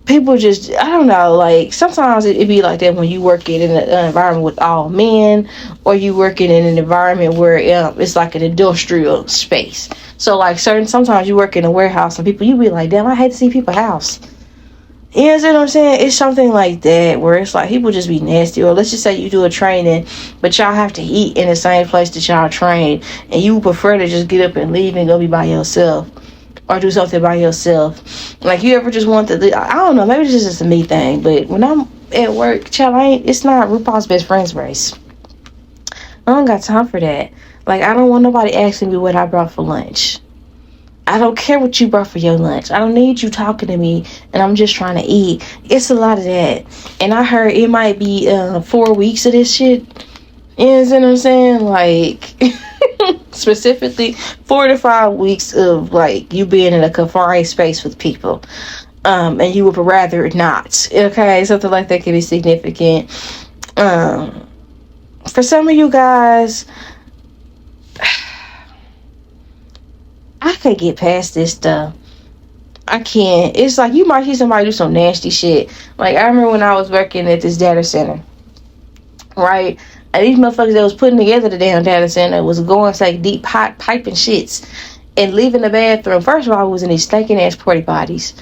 people just, I don't know, like sometimes it be like that when you working in an environment with all men, or you working in an environment where it's like an industrial space. So like sometimes you work in a warehouse and people, you be like, damn, I hate to see people's house. You know what I'm saying? It's something like that where it's like people just be nasty. Or let's just say you do a training, but y'all have to eat in the same place that y'all train, and you prefer to just get up and leave and go be by yourself, or do something by yourself. Like, you ever just want to, I don't know, maybe this is just a me thing, but when I'm at work, child, it's not RuPaul's Best Friends race. I don't got time for that. Like, I don't want nobody asking me what I brought for lunch. I don't care what you brought for your lunch. I don't need you talking to me and I'm just trying to eat. It's a lot of that. And I heard it might be 4 weeks of this shit. You know what I'm saying? Like, specifically 4 to 5 weeks of like you being in a confined space with people. And you would rather not. Okay, something like that can be significant. For some of you guys, I can't get past this stuff. I can't. It's like you might see somebody do some nasty shit. Like, I remember when I was working at this data center, right? And these motherfuckers that was putting together the damn data center was going to like deep hot piping shits and leaving the bathroom. First of all, it was in these stinking ass porta potties,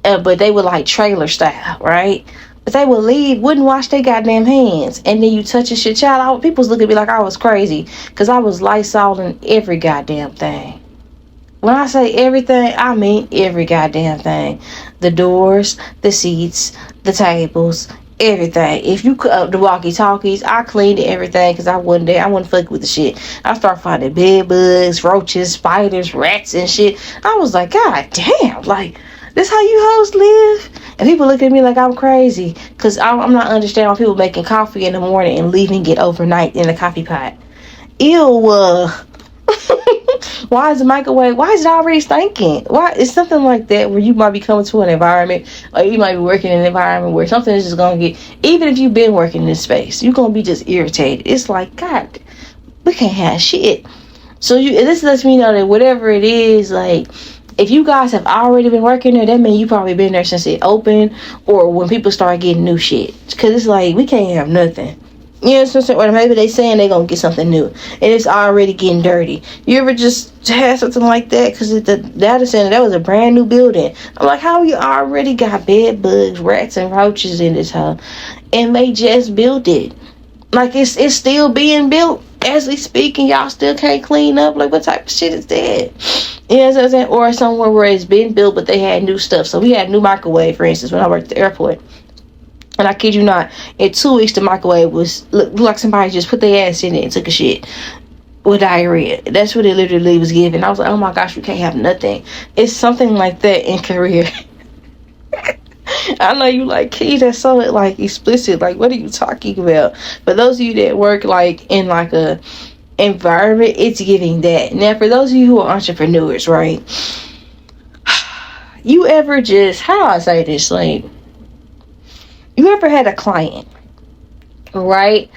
but they were like trailer style, right? But they would leave, wouldn't wash their goddamn hands, and then you touch your shit, child. People was looking at me like I was crazy because I was Lysoling every goddamn thing. When I say everything, I mean every goddamn thing. The doors, the seats, the tables, everything. If you the walkie-talkies, I cleaned everything because I wasn't there. I wasn't fucking with the shit. I started finding bed bugs, roaches, spiders, rats, and shit. I was like, God damn, like, this how you hoes live? And people look at me like I'm crazy because I'm not understanding why people making coffee in the morning and leaving it overnight in a coffee pot. Ew. Why is the microwave? Why is it already stinking? Why? It's something like that where you might be coming to an environment, or you might be working in an environment where something is just gonna get. Even if you've been working in this space, you're gonna be just irritated. It's like, God, we can't have shit. So this lets me know that whatever it is, like, if you guys have already been working there, that means you probably been there since it opened, or when people start getting new shit. Because it's like, we can't have nothing. You know what I'm saying? Or maybe they saying they gonna get something new and it's already getting dirty. You ever just had something like that? Because the data center, that was a brand new building. I'm like, how you already got bed bugs, rats, and roaches in this house, and they just built it? Like, it's still being built as we speak, and y'all still can't clean up. Like, what type of shit is that? You know what I'm saying? Or somewhere where it's been built, but they had new stuff. So we had a new microwave, for instance, when I worked at the airport. And I kid you not, in 2 weeks the microwave was looked like somebody just put their ass in it and took a shit. with diarrhea. That's what it literally was giving. I was like, oh my gosh, we can't have nothing. It's something like that in Korea. I know you like, Key, that's so like explicit. Like, what are you talking about? For those of you that work like in like a environment, it's giving that. Now, for those of you who are entrepreneurs, right? You ever just, how do I say this? Like, you ever had a client, right?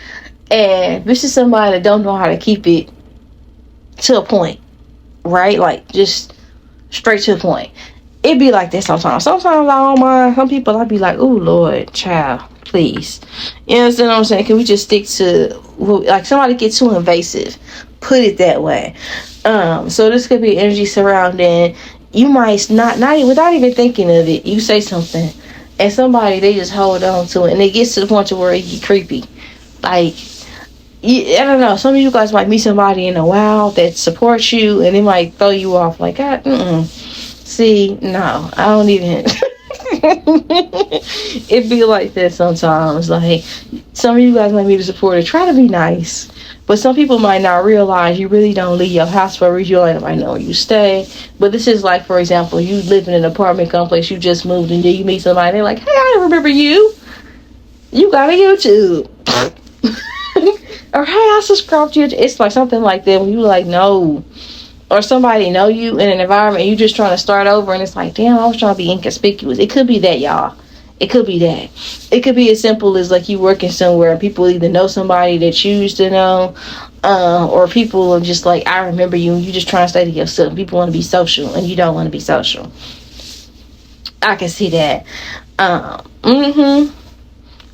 And this is somebody that don't know how to keep it to a point, right? Like, just straight to the point. It be like that sometimes. Sometimes I don't mind. Some people, I be like, oh, Lord, child, please. You understand what I'm saying? Can we just stick to, like, somebody get too invasive. Put it that way. So this could be energy surrounding. You might not without even thinking of it, you say something, and somebody, they just hold on to it, and it gets to the point to where it get creepy. Like, I don't know, some of you guys might meet somebody in a while that supports you, and it might throw you off. Like, see, no, I don't even. It be like that sometimes. Like, some of you guys might be the supporter. Try to be nice. But some people might not realize you really don't leave your house for a reason. You don't might know where you stay. But this is like, for example, you live in an apartment complex, you just moved, and then you meet somebody, they're like, hey, I remember you. You got a YouTube. Or, hey, I subscribed to you. It's like something like that when you like, no. Or somebody know you in an environment, you just trying to start over, and it's like, damn, I was trying to be inconspicuous. It could be that, y'all. It could be that. It could be as simple as like you working somewhere and people either know somebody that you used to know, or people are just like, I remember you, and you just trying to stay to yourself. People want to be social and you don't want to be social. I can see that.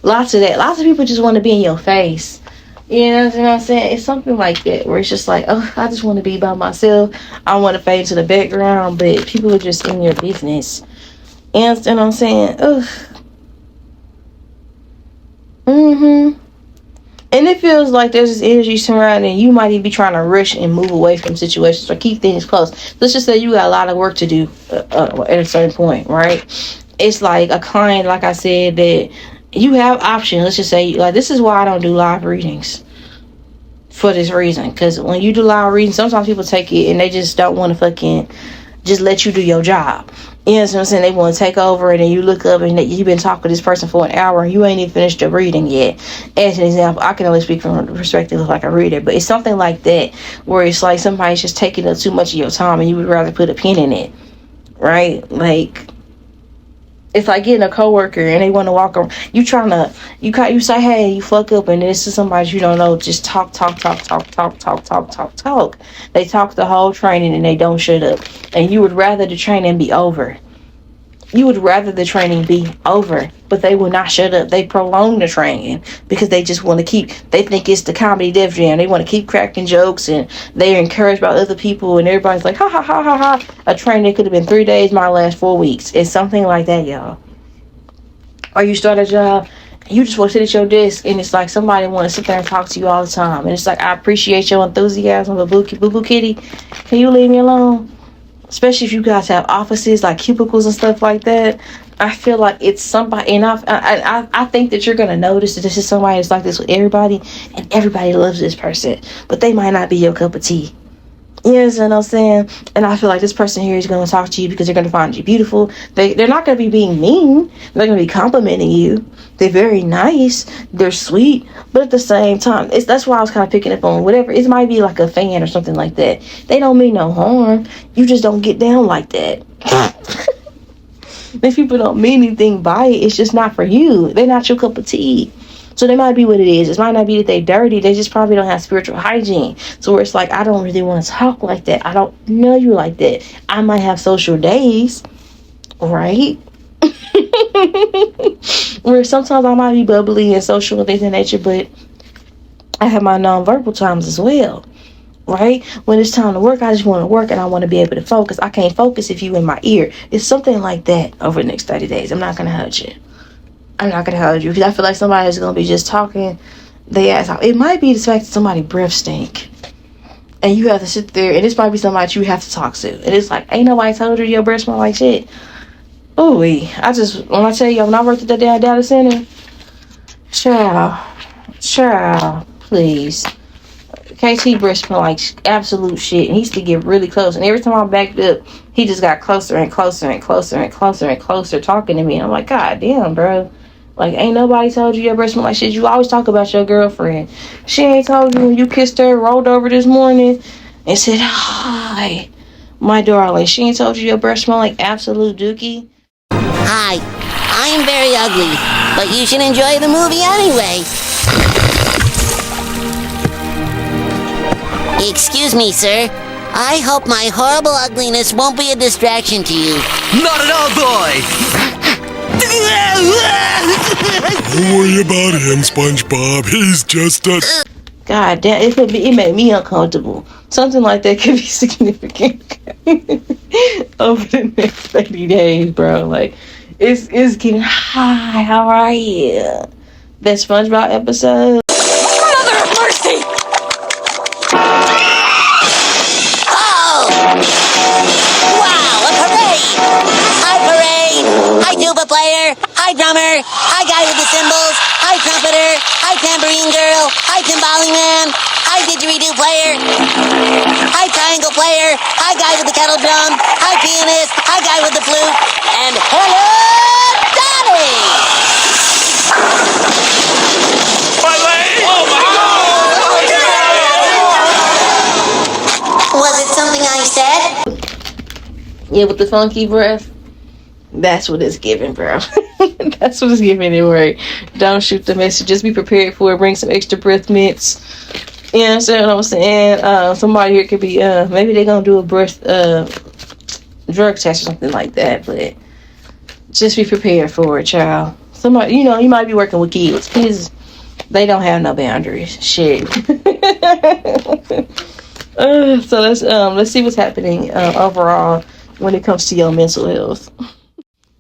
Lots of that. Lots of people just want to be in your face. You know what I'm saying? It's something like that where it's just like, oh, I just want to be by myself. I want to fade into the background, but people are just in your business. You understand what I'm saying? Ugh. And it feels like there's this energy surrounding you. Might even be trying to rush and move away from situations or keep things close. Let's just say you got a lot of work to do at a certain point, right? It's like a client, like I said, that you have options. Let's just say, like, this is why I don't do live readings. For this reason. Because when you do live readings, sometimes people take it and they just don't want to fucking just let you do your job. You know what I'm saying? They want to take over, and then you look up and you've been talking to this person for an hour and you ain't even finished your reading yet. As an example, I can only speak from the perspective of like a reader, but it's something like that where it's like somebody's just taking up too much of your time and you would rather put a pin in it, right? Like, it's like getting a coworker and they want to walk around. You say, hey, you fuck up, and this is somebody you don't know. Just talk. They talk the whole training and they don't shut up. And you would rather the training be over. But they will not shut up. They prolong the training because they just want to they think it's the comedy Def Jam. They want to keep cracking jokes, and they're encouraged by other people, and everybody's like, ha ha ha ha ha. A training that could have been 3 days might last 4 weeks. It's something like that, y'all. Or you start a job, you just want to sit at your desk, and it's like somebody want to sit there and talk to you all the time. And it's like, I appreciate your enthusiasm, but boo boo kitty, can you leave me alone? Especially if you guys have offices like cubicles and stuff like that. I feel like it's somebody, and I think that you're gonna notice that this is somebody that's like this with everybody, and everybody loves this person, but they might not be your cup of tea. You know what I'm saying? And I feel like this person here is going to talk to you because they're going to find you beautiful. They're not going to be being mean. They're going to be complimenting you. They're very nice. They're sweet. But at the same time, that's why I was kind of picking up on whatever. It might be like a fan or something like that. They don't mean no harm. You just don't get down like that. If people don't mean anything by it, it's just not for you. They're not your cup of tea. So they might be what it is. It might not be that they're dirty. They just probably don't have spiritual hygiene. So where it's like, I don't really want to talk like that. I don't know you like that. I might have social days, right? Where sometimes I might be bubbly and social and things of nature, but I have my non-verbal times as well, right? When it's time to work, I just want to work and I want to be able to focus. I can't focus if you in my ear. It's something like that over the next 30 days. I'm not going to hurt you. Because I feel like somebody is going to be just talking their ass off. It might be the fact that somebody's breath stink. And you have to sit there, and this might be somebody you have to talk to. And it's like, ain't nobody told you your breath smell like shit. Ooh, when I tell you, when I worked at the damn data center, child, please. KT breath smell like absolute shit, and he used to get really close. And every time I backed up, he just got closer and closer and closer and closer and closer talking to me. And I'm like, God damn, bro. Like, ain't nobody told you your breath smell like shit. You always talk about your girlfriend. She ain't told you when you kissed her, rolled over this morning, and said, hi, my darling. She ain't told you your breath smell like absolute dookie. Hi, I am very ugly, but you should enjoy the movie anyway. Excuse me, sir. I hope my horrible ugliness won't be a distraction to you. Not at all, boy! Don't worry about him, SpongeBob. He's just a... God damn, it made me uncomfortable. Something like that could be significant over the next 30 days, bro. Like, it's getting high. How are you? That SpongeBob episode. Mother of mercy! Oh! Wow, a parade! Hi, parade! Hi, tuba player! Hi, drummer! Hi, guy with the cymbals! Hi, trumpeter! Hi, tambourine girl! Hi, timbali man! Hi, didgeridoo player! Hi, triangle player! Hi, guy with the kettle drum! Hi, pianist! Hi, guy with the flute! And hello, Daddy! My leg! Oh my God! Was it something I said? Yeah, with the funky breath. That's what it's giving, bro. That's what it's giving anyway. Don't shoot the message. Just be prepared for it. Bring some extra breath mints. You know what I'm saying? Somebody here could be, maybe they're going to do a breath drug test or something like that. But just be prepared for it, child. Somebody, you might be working with kids. Kids, they don't have no boundaries. Shit. So let's see what's happening overall when it comes to your mental health.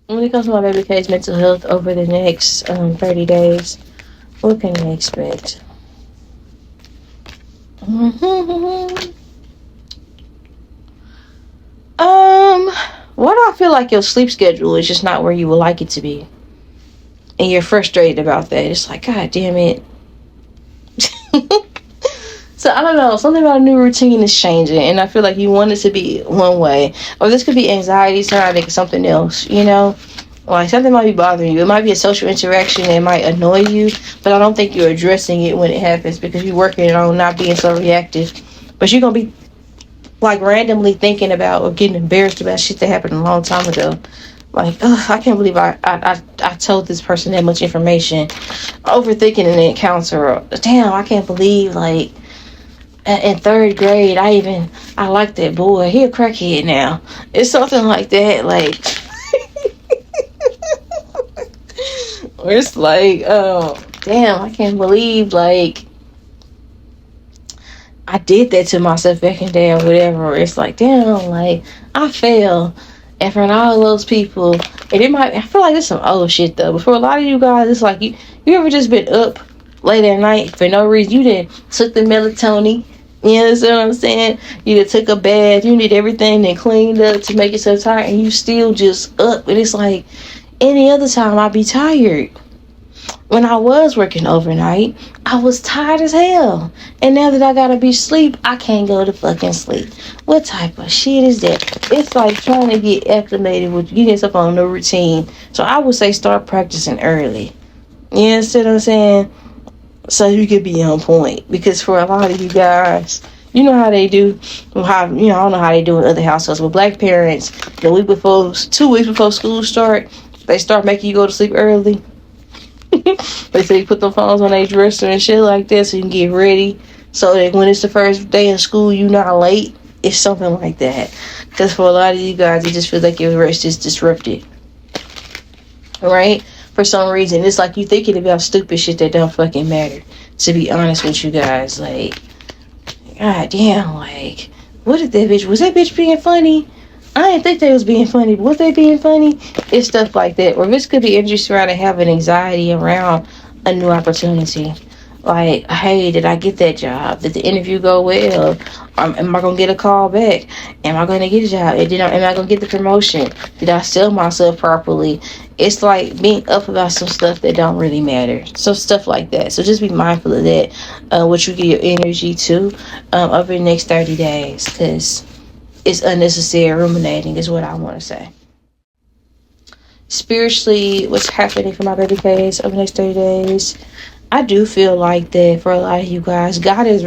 When it comes to my baby K's mental health over the next 30 days, what can we expect? What do I feel like your sleep schedule is just not where you would like it to be, and you're frustrated about that. It's like, God damn it. So I don't know, something about a new routine is changing, and I feel like you want it to be one way, or this could be anxiety turning into something else, like something might be bothering you. It might be a social interaction that might annoy you, but I don't think you're addressing it when it happens because you're working on not being so reactive. But you're gonna be like randomly thinking about or getting embarrassed about shit that happened a long time ago. Like, I can't believe I told this person that much information. Overthinking an encounter. Damn, I can't believe, like, in 3rd grade, I like that boy. He a crackhead now. It's something like that, like, where it's like, oh, damn, I can't believe, like, I did that to myself back in the day or whatever. It's like, damn, like, I fell in front of all those people. And I feel like it's some old shit, though. But for a lot of you guys, it's like, you ever just been up late at night for no reason? You done took the melatonin. You know what I'm saying? You done took a bath. You need everything and cleaned up to make yourself tired. And you still just up. And it's like, any other time I'd be tired. When I was working overnight, I was tired as hell. And now that I gotta be asleep, I can't go to fucking sleep. What type of shit is that? It's like trying to get acclimated with getting yourself on a new routine. So I would say start practicing early. You understand what I'm saying? So you can be on point. Because for a lot of you guys, you know how they do. I don't know how they do in other households. With black parents, 2 weeks before school start, they start making you go to sleep early. They say you put the phones on their dresser and shit like that so you can get ready. So that when it's the first day in school, you're not late. It's something like that. Because for a lot of you guys, it just feels like your rest is disrupted. Right? For some reason, it's like you thinking about stupid shit that don't fucking matter. To be honest with you guys, like, God damn, like, what did that bitch, was that bitch being funny? I didn't think they was being funny, but was they being funny? It's stuff like that. Or this could be energy surrounding having anxiety around a new opportunity. Like, hey, did I get that job? Did the interview go well? Am I gonna get a call back? Am I gonna get a job? Am I gonna get the promotion? Did I sell myself properly? It's like being up about some stuff that don't really matter. So stuff like that. So just be mindful of that. What you give your energy to over the next 30 days, because it's unnecessary ruminating is what I want to say. Spiritually, what's happening for my baby case over the next 30 days? I do feel like that for a lot of you guys, God is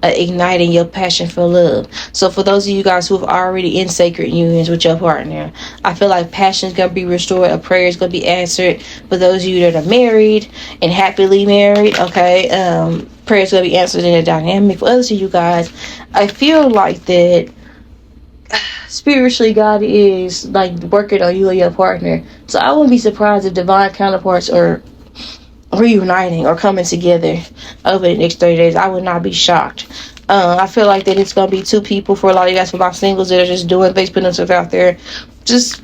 igniting your passion for love. So for those of you guys who have already in sacred unions with your partner, I feel like passion is going to be restored. A prayer is going to be answered. For those of you that are married and happily married, okay, prayer is going to be answered in a dynamic. For others of you guys, I feel like that spiritually God is like working on you and your partner. So I wouldn't be surprised if divine counterparts are reuniting or coming together over the next 30 days. I would not be shocked. I feel like that it's going to be two people. For a lot of you guys, for my singles that are just doing things, putting themselves out there, just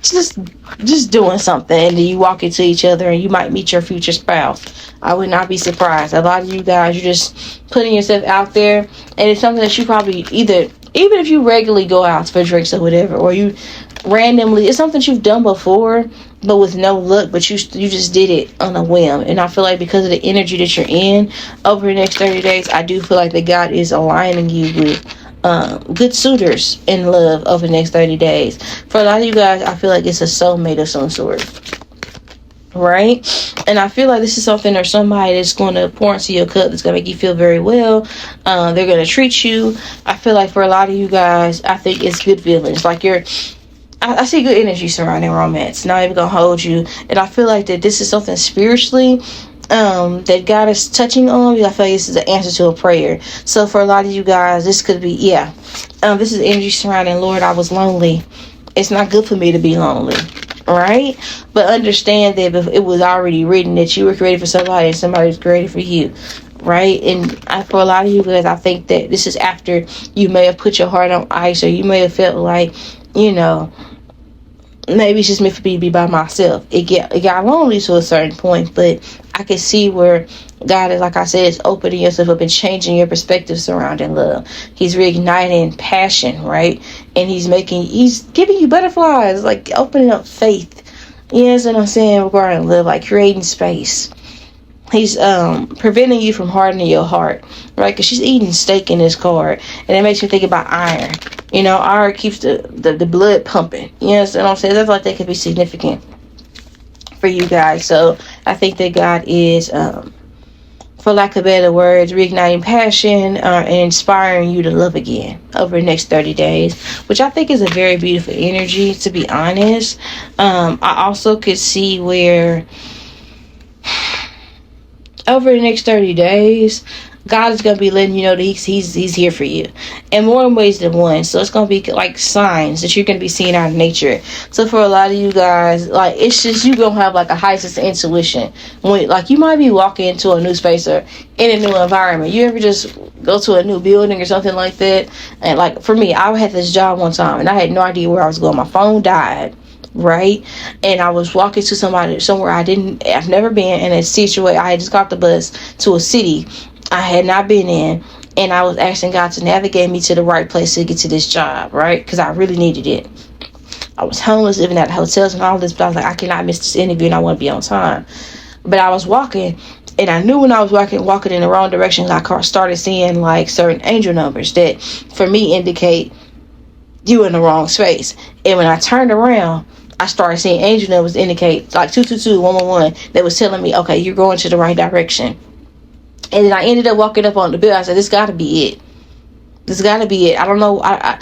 doing something, and then you walk into each other and you might meet your future spouse. I would not be surprised. A lot of you guys, you're just putting yourself out there, and it's something that you probably either, even if you regularly go out for drinks or whatever, or you randomly, it's something you've done before but with no luck, but you just did it on a whim. And I feel like because of the energy that you're in over the next 30 days, I do feel like that God is aligning you with good suitors in love over the next 30 days. For a lot of you guys, I feel like it's a soulmate of some sort, right? And I feel like this is something or somebody that's going to pour into your cup, that's going to make you feel very well. They're going to treat you. I feel like for a lot of you guys, I think it's good feelings. Like I see good energy surrounding romance. Not even gonna hold you. And I feel like that this is something spiritually that God is touching on. I feel like this is an answer to a prayer. So for a lot of you guys, this could be, this is energy surrounding, Lord, I was lonely. It's not good for me to be lonely, right? But understand that it was already written that you were created for somebody and somebody was created for you, right? And for a lot of you guys, I think that this is after you may have put your heart on ice, or you may have felt like, maybe it's just meant for me to be by myself. It got lonely to a certain point, but I can see where God is, like I said, is opening yourself up and changing your perspective surrounding love. He's reigniting passion, right? And he's giving you butterflies, like opening up faith. You know what I'm saying? Regarding love, like creating space. He's preventing you from hardening your heart, right? Because she's eating steak in this card, and it makes me think about iron. Iron keeps the blood pumping. You know what I'm saying? That's like that could be significant for you guys. So I think that God is, for lack of better words, reigniting passion and inspiring you to love again over the next 30 days, which I think is a very beautiful energy, to be honest. I also could see where over the next 30 days, God is going to be letting you know that he's here for you in more ways than one. So it's going to be like signs that you're going to be seeing out of nature. So for a lot of you guys, like, it's just, you're going to have like a high sense of intuition. When, like, you might be walking into a new space or in a new environment. You ever just go to a new building or something like that? And like for me, I had this job one time and I had no idea where I was going. My phone died, right? And I was walking to somewhere I've never been, in a situation. I had just got the bus to a city I had not been in, and I was asking God to navigate me to the right place to get to this job, right? Because I really needed it. I was homeless, living at hotels and all this, but I was like, I cannot miss this interview and I want to be on time. But I was walking, and I knew when I was walking in the wrong direction, I started seeing like certain angel numbers that for me indicate you in the wrong space. And when I turned around, I started seeing angel numbers indicate like 222, 111. That was telling me, okay, you're going to the right direction. And then I ended up walking up on the building. I said, this got to be it. This got to be it. I don't know. I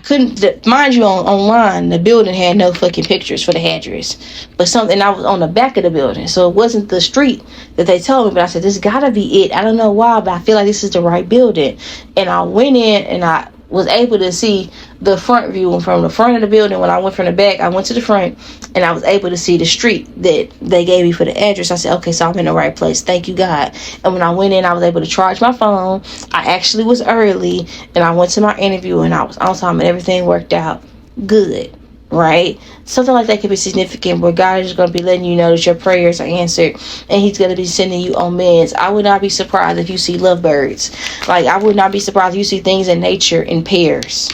couldn't, mind you, online, the building had no fucking pictures for the address. But something, I was on the back of the building. So it wasn't the street that they told me. But I said, this got to be it. I don't know why, but I feel like this is the right building. And I went in and I was able to see the front view from the front of the building. When I went from the back, I went to the front and I was able to see the street that they gave me for the address. I said, okay, so I'm in the right place. Thank you, God. And when I went in, I was able to charge my phone. I actually was early and I went to my interview and I was on time and everything worked out good, right? Something like that could be significant, where God is going to be letting you know that your prayers are answered, and He's going to be sending you on meds. I would not be surprised if you see lovebirds. Like, I would not be surprised if you see things in nature in pairs.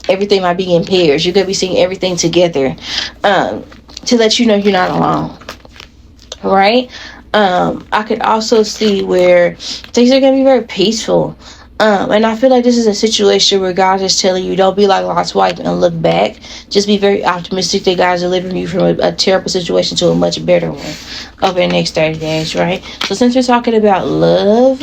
Everything might be in pairs. You're going to be seeing everything together, to let you know you're not alone, right? I could also see where things are going to be very peaceful. And I feel like this is a situation where God is telling you, don't be like Lot's wife and look back. Just be very optimistic that God's delivering you from a terrible situation to a much better one over the next 30 days, right? So since we're talking about love,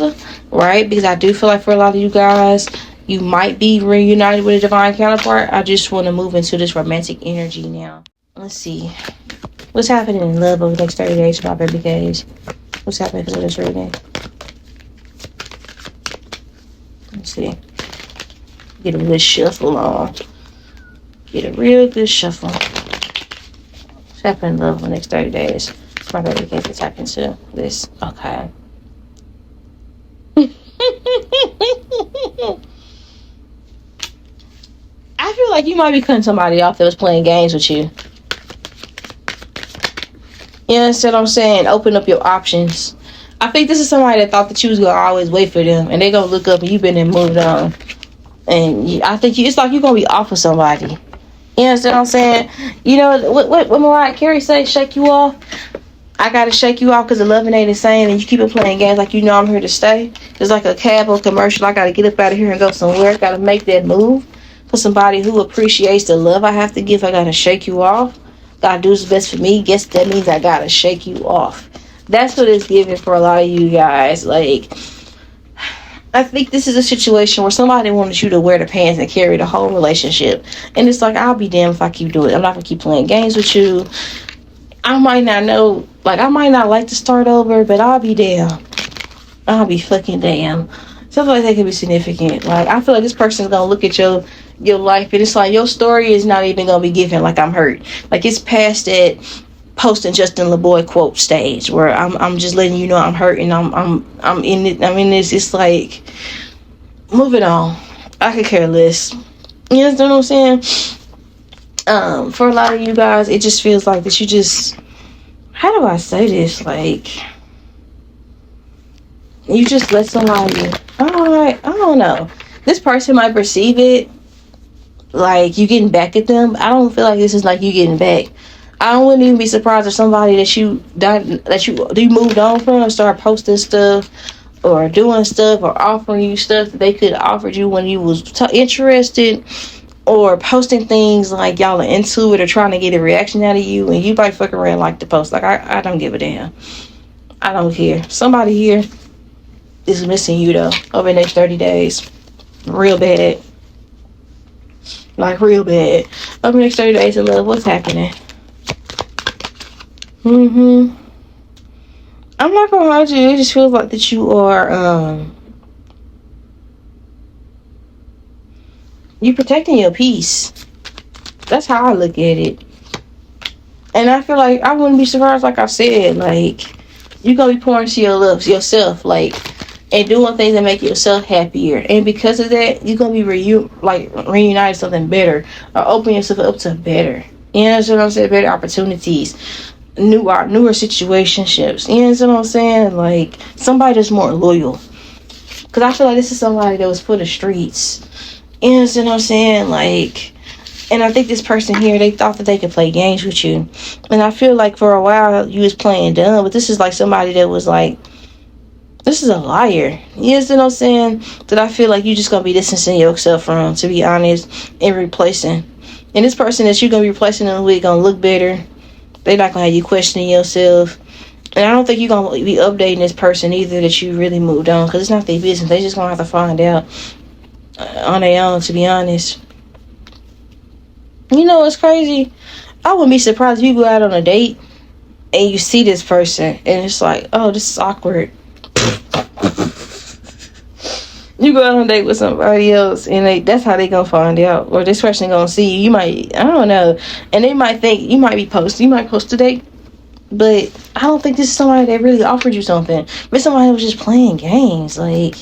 right, because I do feel like for a lot of you guys, you might be reunited with a divine counterpart, I just want to move into this romantic energy now. Let's see. What's happening in love over the next 30 days for my baby K's? What's happening for this reading? Let's see. Get a good shuffle on. Get a real good shuffle. What's happening in love over the next 30 days? My baby K's to tap into this. Okay. I feel like you might be cutting somebody off that was playing games with you. You understand what I'm saying? Open up your options. I think this is somebody that thought that you was going to always wait for them, and they're going to look up and you've been and moved on. And I think it's like you're going to be off with somebody. You understand what I'm saying? You know, what Mariah Carey say, shake you off? I got to shake you off because the loving ain't the same, and you keep it playing games like you know I'm here to stay. It's like a cab or commercial. I got to get up out of here and go somewhere. Got to make that move for somebody who appreciates the love I have to give. I got to shake you off. God does his best for me. Guess that means I gotta shake you off. That's what it's giving for a lot of you guys. Like, I think this is a situation where somebody wanted you to wear the pants and carry the whole relationship. And it's like, I'll be damned if I keep doing it. I'm not gonna keep playing games with you. I might not know, like, I might not like to start over, but I'll be damned. I'll be fucking damned. Something like that could be significant. Like, I feel like this person's gonna look at your life, and it's like your story is not even gonna be given like I'm hurt. Like, it's past that posting Justin LeBoy quote stage where I'm just letting you know I'm hurt and I'm in it. I'm in this. It's like, moving on. I could care less. You know what I'm saying? For a lot of you guys, it just feels like that you just, how do I say this? Like, you just let somebody, I don't know. This person might perceive it like you getting back at them. I don't feel like this is like you getting back. I wouldn't even be surprised if somebody that you moved on from start posting stuff or doing stuff or offering you stuff that they could have offered you when you was interested, or posting things like y'all are into it or trying to get a reaction out of you, and you might fuck around like the post. Like, I don't give a damn. I don't care. Somebody here is missing you though over the next 30 days. Real bad. Like, real bad. Over the next 30 days of love, what's happening? I'm not gonna hold you. It just feels like that you are, you protecting your peace. That's how I look at it. And I feel like I wouldn't be surprised, like I said, like, you're gonna be pouring to your love, yourself, like, and doing things that make yourself happier. And because of that, you're gonna be reunited something better, or open yourself up to better. You know what I'm saying? Better opportunities, newer situationships. You know what I'm saying? Like, somebody that's more loyal. Because I feel like this is somebody that was for the streets. You know what I'm saying? Like, and I think this person here, they thought that they could play games with you. And I feel like for a while you was playing dumb, but this is like somebody that was like, this is a liar. You know what I'm saying? That I feel like you just gonna be distancing yourself from, to be honest, and replacing. And this person that you're gonna be replacing them with gonna look better. They're not gonna have you questioning yourself. And I don't think you're gonna be updating this person either that you really moved on, because it's not their business. They just gonna have to find out on their own, to be honest. You know what's crazy? I wouldn't be surprised if you go out on a date and you see this person and it's like, oh, this is awkward. You go out on a date with somebody else and that's how they gonna find out, or this person gonna see you. You might, I don't know, and they might think you might post a date, but I don't think this is somebody that really offered you something, but somebody that was just playing games. Like,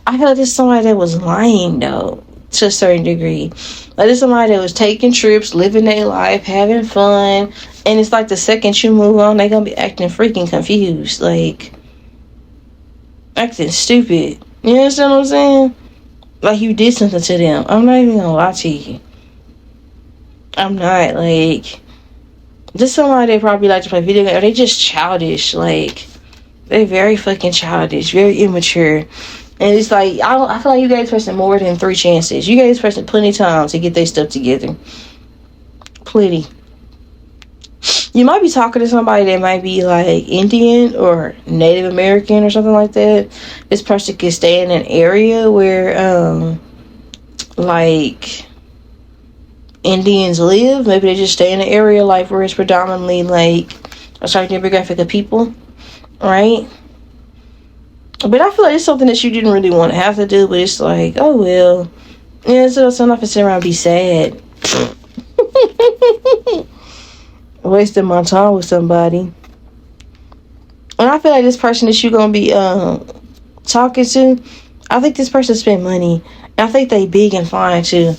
I feel like this is somebody that was lying though. to a certain degree. Like, there's somebody that was taking trips, living their life, having fun, and it's like the second you move on, they're gonna be acting freaking confused, like acting stupid. You understand what I'm saying? Like you did something to them. I'm not even gonna lie to you. I'm not, like, just somebody that probably like to play video games, or they just childish. Like, they're very fucking childish, very immature. And it's like, I feel like you gave this person more than 3 chances. You gave this person plenty of time to get their stuff together. Plenty. You might be talking to somebody that might be like Indian or Native American or something like that. This person could stay in an area where, like, Indians live. Maybe they just stay in an area like where it's predominantly like a certain demographic of people, right? But I feel like it's something that you didn't really want to have to do, but it's like, oh well. Yeah, so sometimes I sit around and be sad. Wasting my time with somebody. And I feel like this person that you're gonna be talking to, I think this person spend money. And I think they big and fine too.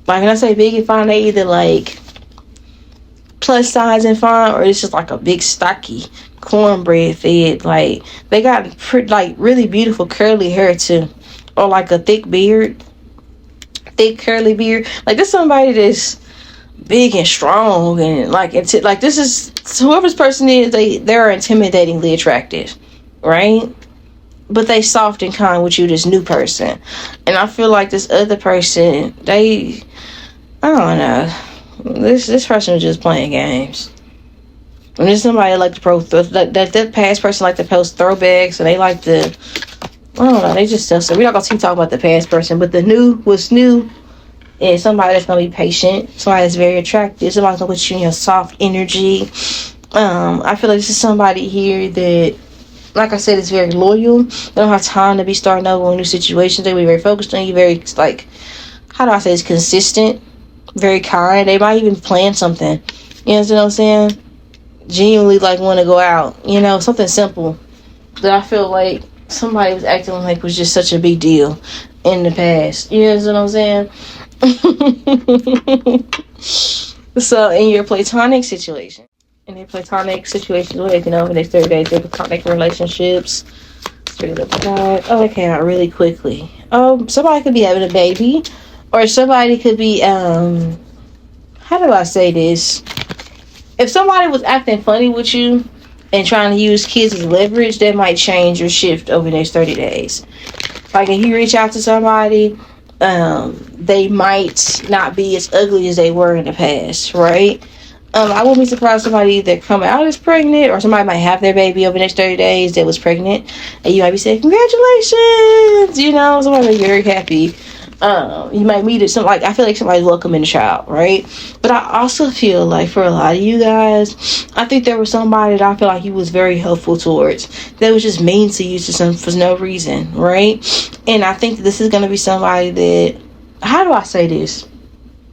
Like, when I say big and fine, they either like plus size and fine, or it's just like a big stocky cornbread fed. Like, they got like really beautiful curly hair too, or like a thick beard, thick curly beard. Like, this somebody that's big and strong, and like like, this is whoever's person is, they're intimidatingly attractive, right? But they soft and kind with you, this new person. And I feel like this other person, I don't know, this person was just playing games. And there's somebody like to that past person like to post throwbacks, and they like to, I don't know, they just sell stuff. We're not gonna keep talking about the past person, but the new, what's new, is somebody that's gonna be patient, somebody that's very attractive, somebody's gonna put you in your soft energy. I feel like this is somebody here that, like I said, is very loyal. They don't have time to be starting over in new situations. They be very focused on you, very, like, how do I say, it's consistent, very kind. They might even plan something. You know what I'm saying? Genuinely, like, want to go out. You know, something simple that I feel like somebody was acting like was just such a big deal in the past. You know what I'm saying? So, in your platonic situation, you know, in next 30 days, they're platonic relationships. Oh, it came out really quickly. Somebody could be having a baby, or somebody could be, how do I say this? If somebody was acting funny with you and trying to use kids as leverage, that might change your shift over the next 30 days. Like, if you reach out to somebody, they might not be as ugly as they were in the past, right? I wouldn't be surprised if somebody either come out as pregnant, or somebody might have their baby over the next 30 days that was pregnant, and you might be saying, congratulations! You know, somebody might be very happy. You might meet it, I feel like somebody's welcoming a child, right? But I also feel like for a lot of you guys, I think there was somebody that I feel like you was very helpful towards, that was just mean to you for no reason, right? And I think this is going to be somebody that, how do I say this?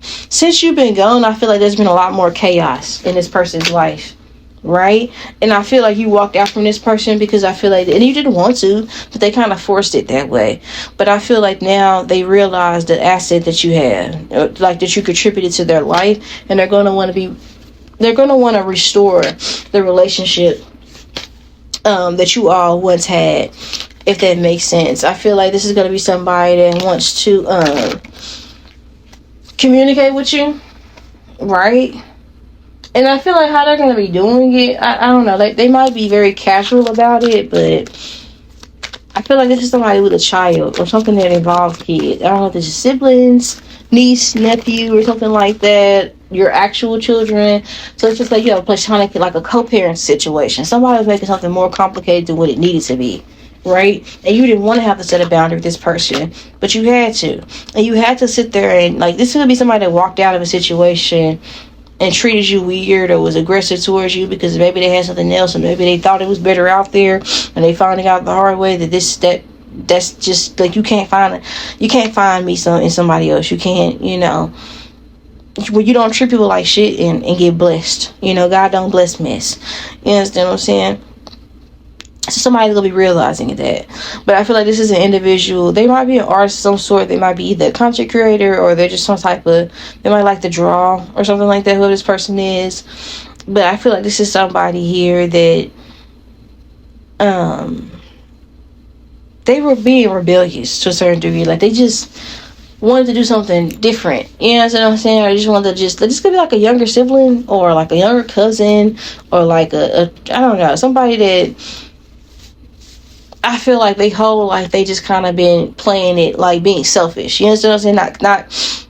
Since you've been gone, I feel like there's been a lot more chaos in this person's life, right? And I feel like you walked out from this person because I feel like, and you didn't want to, but they kind of forced it that way. But I feel like now they realize the asset that you have, like that you contributed to their life, and they're going to want to restore the relationship that you all once had, if that makes sense. I feel like this is going to be somebody that wants to communicate with you, right? And I feel like how they're going to be doing it, I don't know. They might be very casual about it, but I feel like this is somebody with a child or something that involves kids. I don't know if this is siblings, niece, nephew, or something like that. Your actual children. So it's just like you have a platonic, like a co-parent situation. Somebody was making something more complicated than what it needed to be, right? And you didn't want to have to set a boundary with this person, but you had to. And you had to sit there and, like, this is going to be somebody that walked out of a situation and treated you weird or was aggressive towards you because maybe they had something else, or maybe they thought it was better out there, and they finding out the hard way that that's just, like, you can't find me in somebody else. You can't, you know, when you don't treat people like shit and get blessed. You know, God don't bless mess. You understand what I'm saying? So somebody's gonna be realizing that. But I feel like this is an individual. They might be an artist of some sort. They might be either a content creator, or they're just some type of, they might like to draw or something like that, who this person is. But I feel like this is somebody here that they were being rebellious to a certain degree. Like, they just wanted to do something different. You know what I'm saying? Or they just wanted to just, this could be like a younger sibling, or like a younger cousin, or like a I don't know, somebody that I feel like they whole life they just kind of been playing it, like being selfish. You know what I'm saying?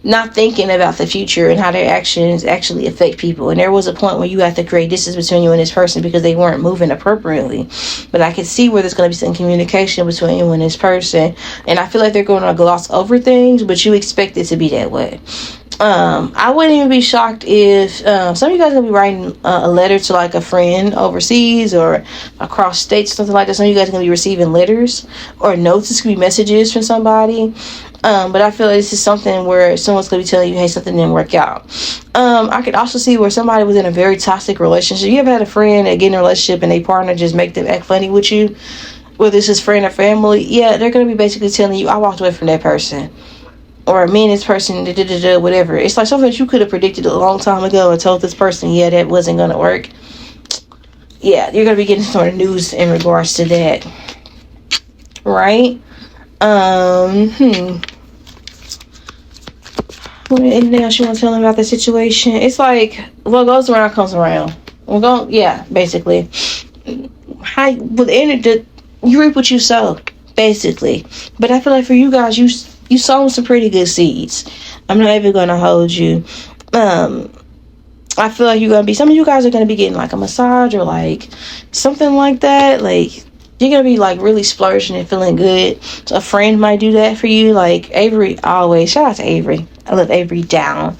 Not thinking about the future and how their actions actually affect people. And there was a point where you have to create distance between you and this person because they weren't moving appropriately. But I can see where there's going to be some communication between you and this person. And I feel like they're going to gloss over things, but you expect it to be that way. I wouldn't even be shocked if some of you guys are gonna be writing a letter to like a friend overseas or across states, something like that. Some of you guys are gonna be receiving letters or notes. This could be messages from somebody. But I feel like this is something where someone's gonna be telling you, hey, something didn't work out. I could also see where somebody was in a very toxic relationship. You ever had a friend that get in a relationship and their partner just make them act funny with you, whether it's his friend or family? Yeah, they're gonna be basically telling you, I walked away from that person, or me and this person, whatever. It's like something that you could have predicted a long time ago and told this person, yeah, that wasn't going to work. Yeah, you're going to be getting sort of news in regards to that. Right? Anything else you want to tell them about the situation? It's like, what goes around comes around. Basically. You reap what you sow, basically. But I feel like for you guys, you sown some pretty good seeds. I'm not even gonna hold you. I feel like some of you guys are gonna be getting like a massage or like something like that. Like, you're gonna be like really splurging and feeling good. So a friend might do that for you. Like Avery, always shout out to Avery. I love Avery down.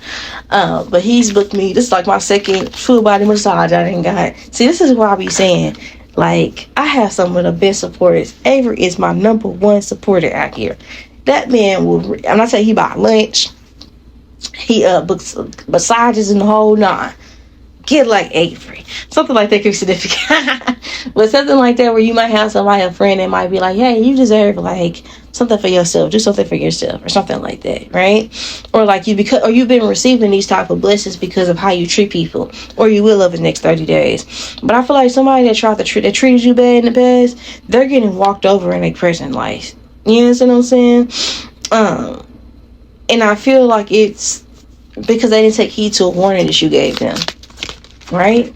But he's booked me. This is like my second full body massage I didn't got. See, this is what I be saying. Like, I have some of the best supporters. Avery is my number one supporter out here. That man will, I'm not saying he buy lunch. He books massages and the whole nine. Get like Avery. Something like that could be significant. But something like that where you might have somebody, a friend that might be like, hey, you deserve like something for yourself. Do something for yourself or something like that, right? Or like you've been receiving these type of blessings because of how you treat people, or you will over the next 30 days. But I feel like somebody that treated you bad in the past, they're getting walked over in their present life. You know what I'm saying? And I feel like it's because they didn't take heed to a warning that you gave them. Right?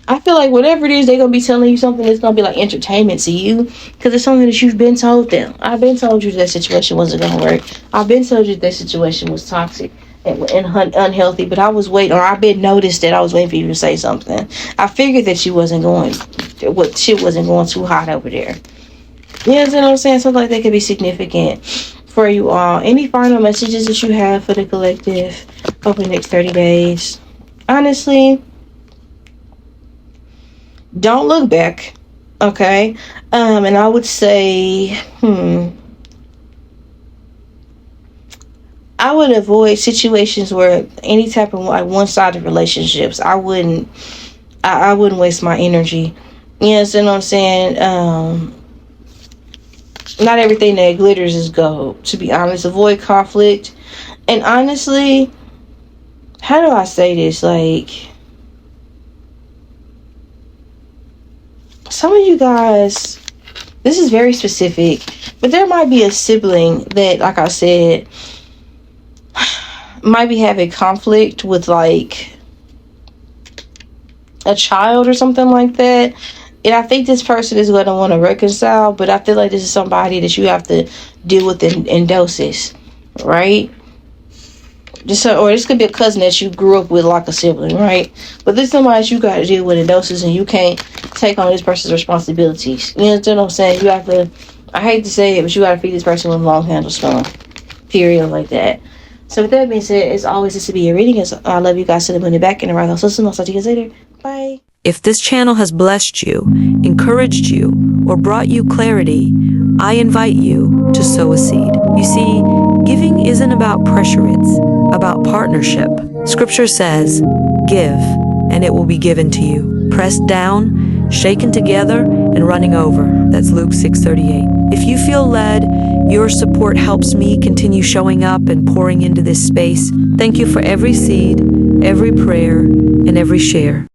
I feel like whatever it is, they're going to be telling you something that's going to be like entertainment to you, because it's something that you've been told them. I've been told you that situation wasn't going to work. I've been told you that situation was toxic and unhealthy, but I was waiting, or I've been noticed that I was waiting for you to say something. I figured that shit wasn't going too hot over there. You know what I'm saying? Something like that could be significant for you all. Any final messages that you have for the collective over the next 30 days? Honestly, don't look back, okay? And I would say, I would avoid situations where any type of like one-sided relationships. I wouldn't waste my energy. You know what I'm saying? Not everything that glitters is gold, to be honest. Avoid conflict. And honestly, how do I say this? Like, some of you guys, this is very specific, but there might be a sibling that, like I said, might be having conflict with like a child or something like that. And I think this person is going to want to reconcile, but I feel like this is somebody that you have to deal with in doses, right? Or this could be a cousin that you grew up with like a sibling, right? But this is somebody that you got to deal with in doses, and you can't take on this person's responsibilities. You know what I'm saying? You have to, I hate to say it, but you got to feed this person with a long handle spoon. Period, like that. So with that being said, as always, this will be your reading. I love you guys to the moon and back, and around those listeners. I'll talk to you guys later. Bye. If this channel has blessed you, encouraged you, or brought you clarity, I invite you to sow a seed. You see, giving isn't about pressure, it's about partnership. Scripture says, give, and it will be given to you. pressed down, shaken together, and running over. That's Luke 6:38. If you feel led, your support helps me continue showing up and pouring into this space. Thank you for every seed, every prayer, and every share.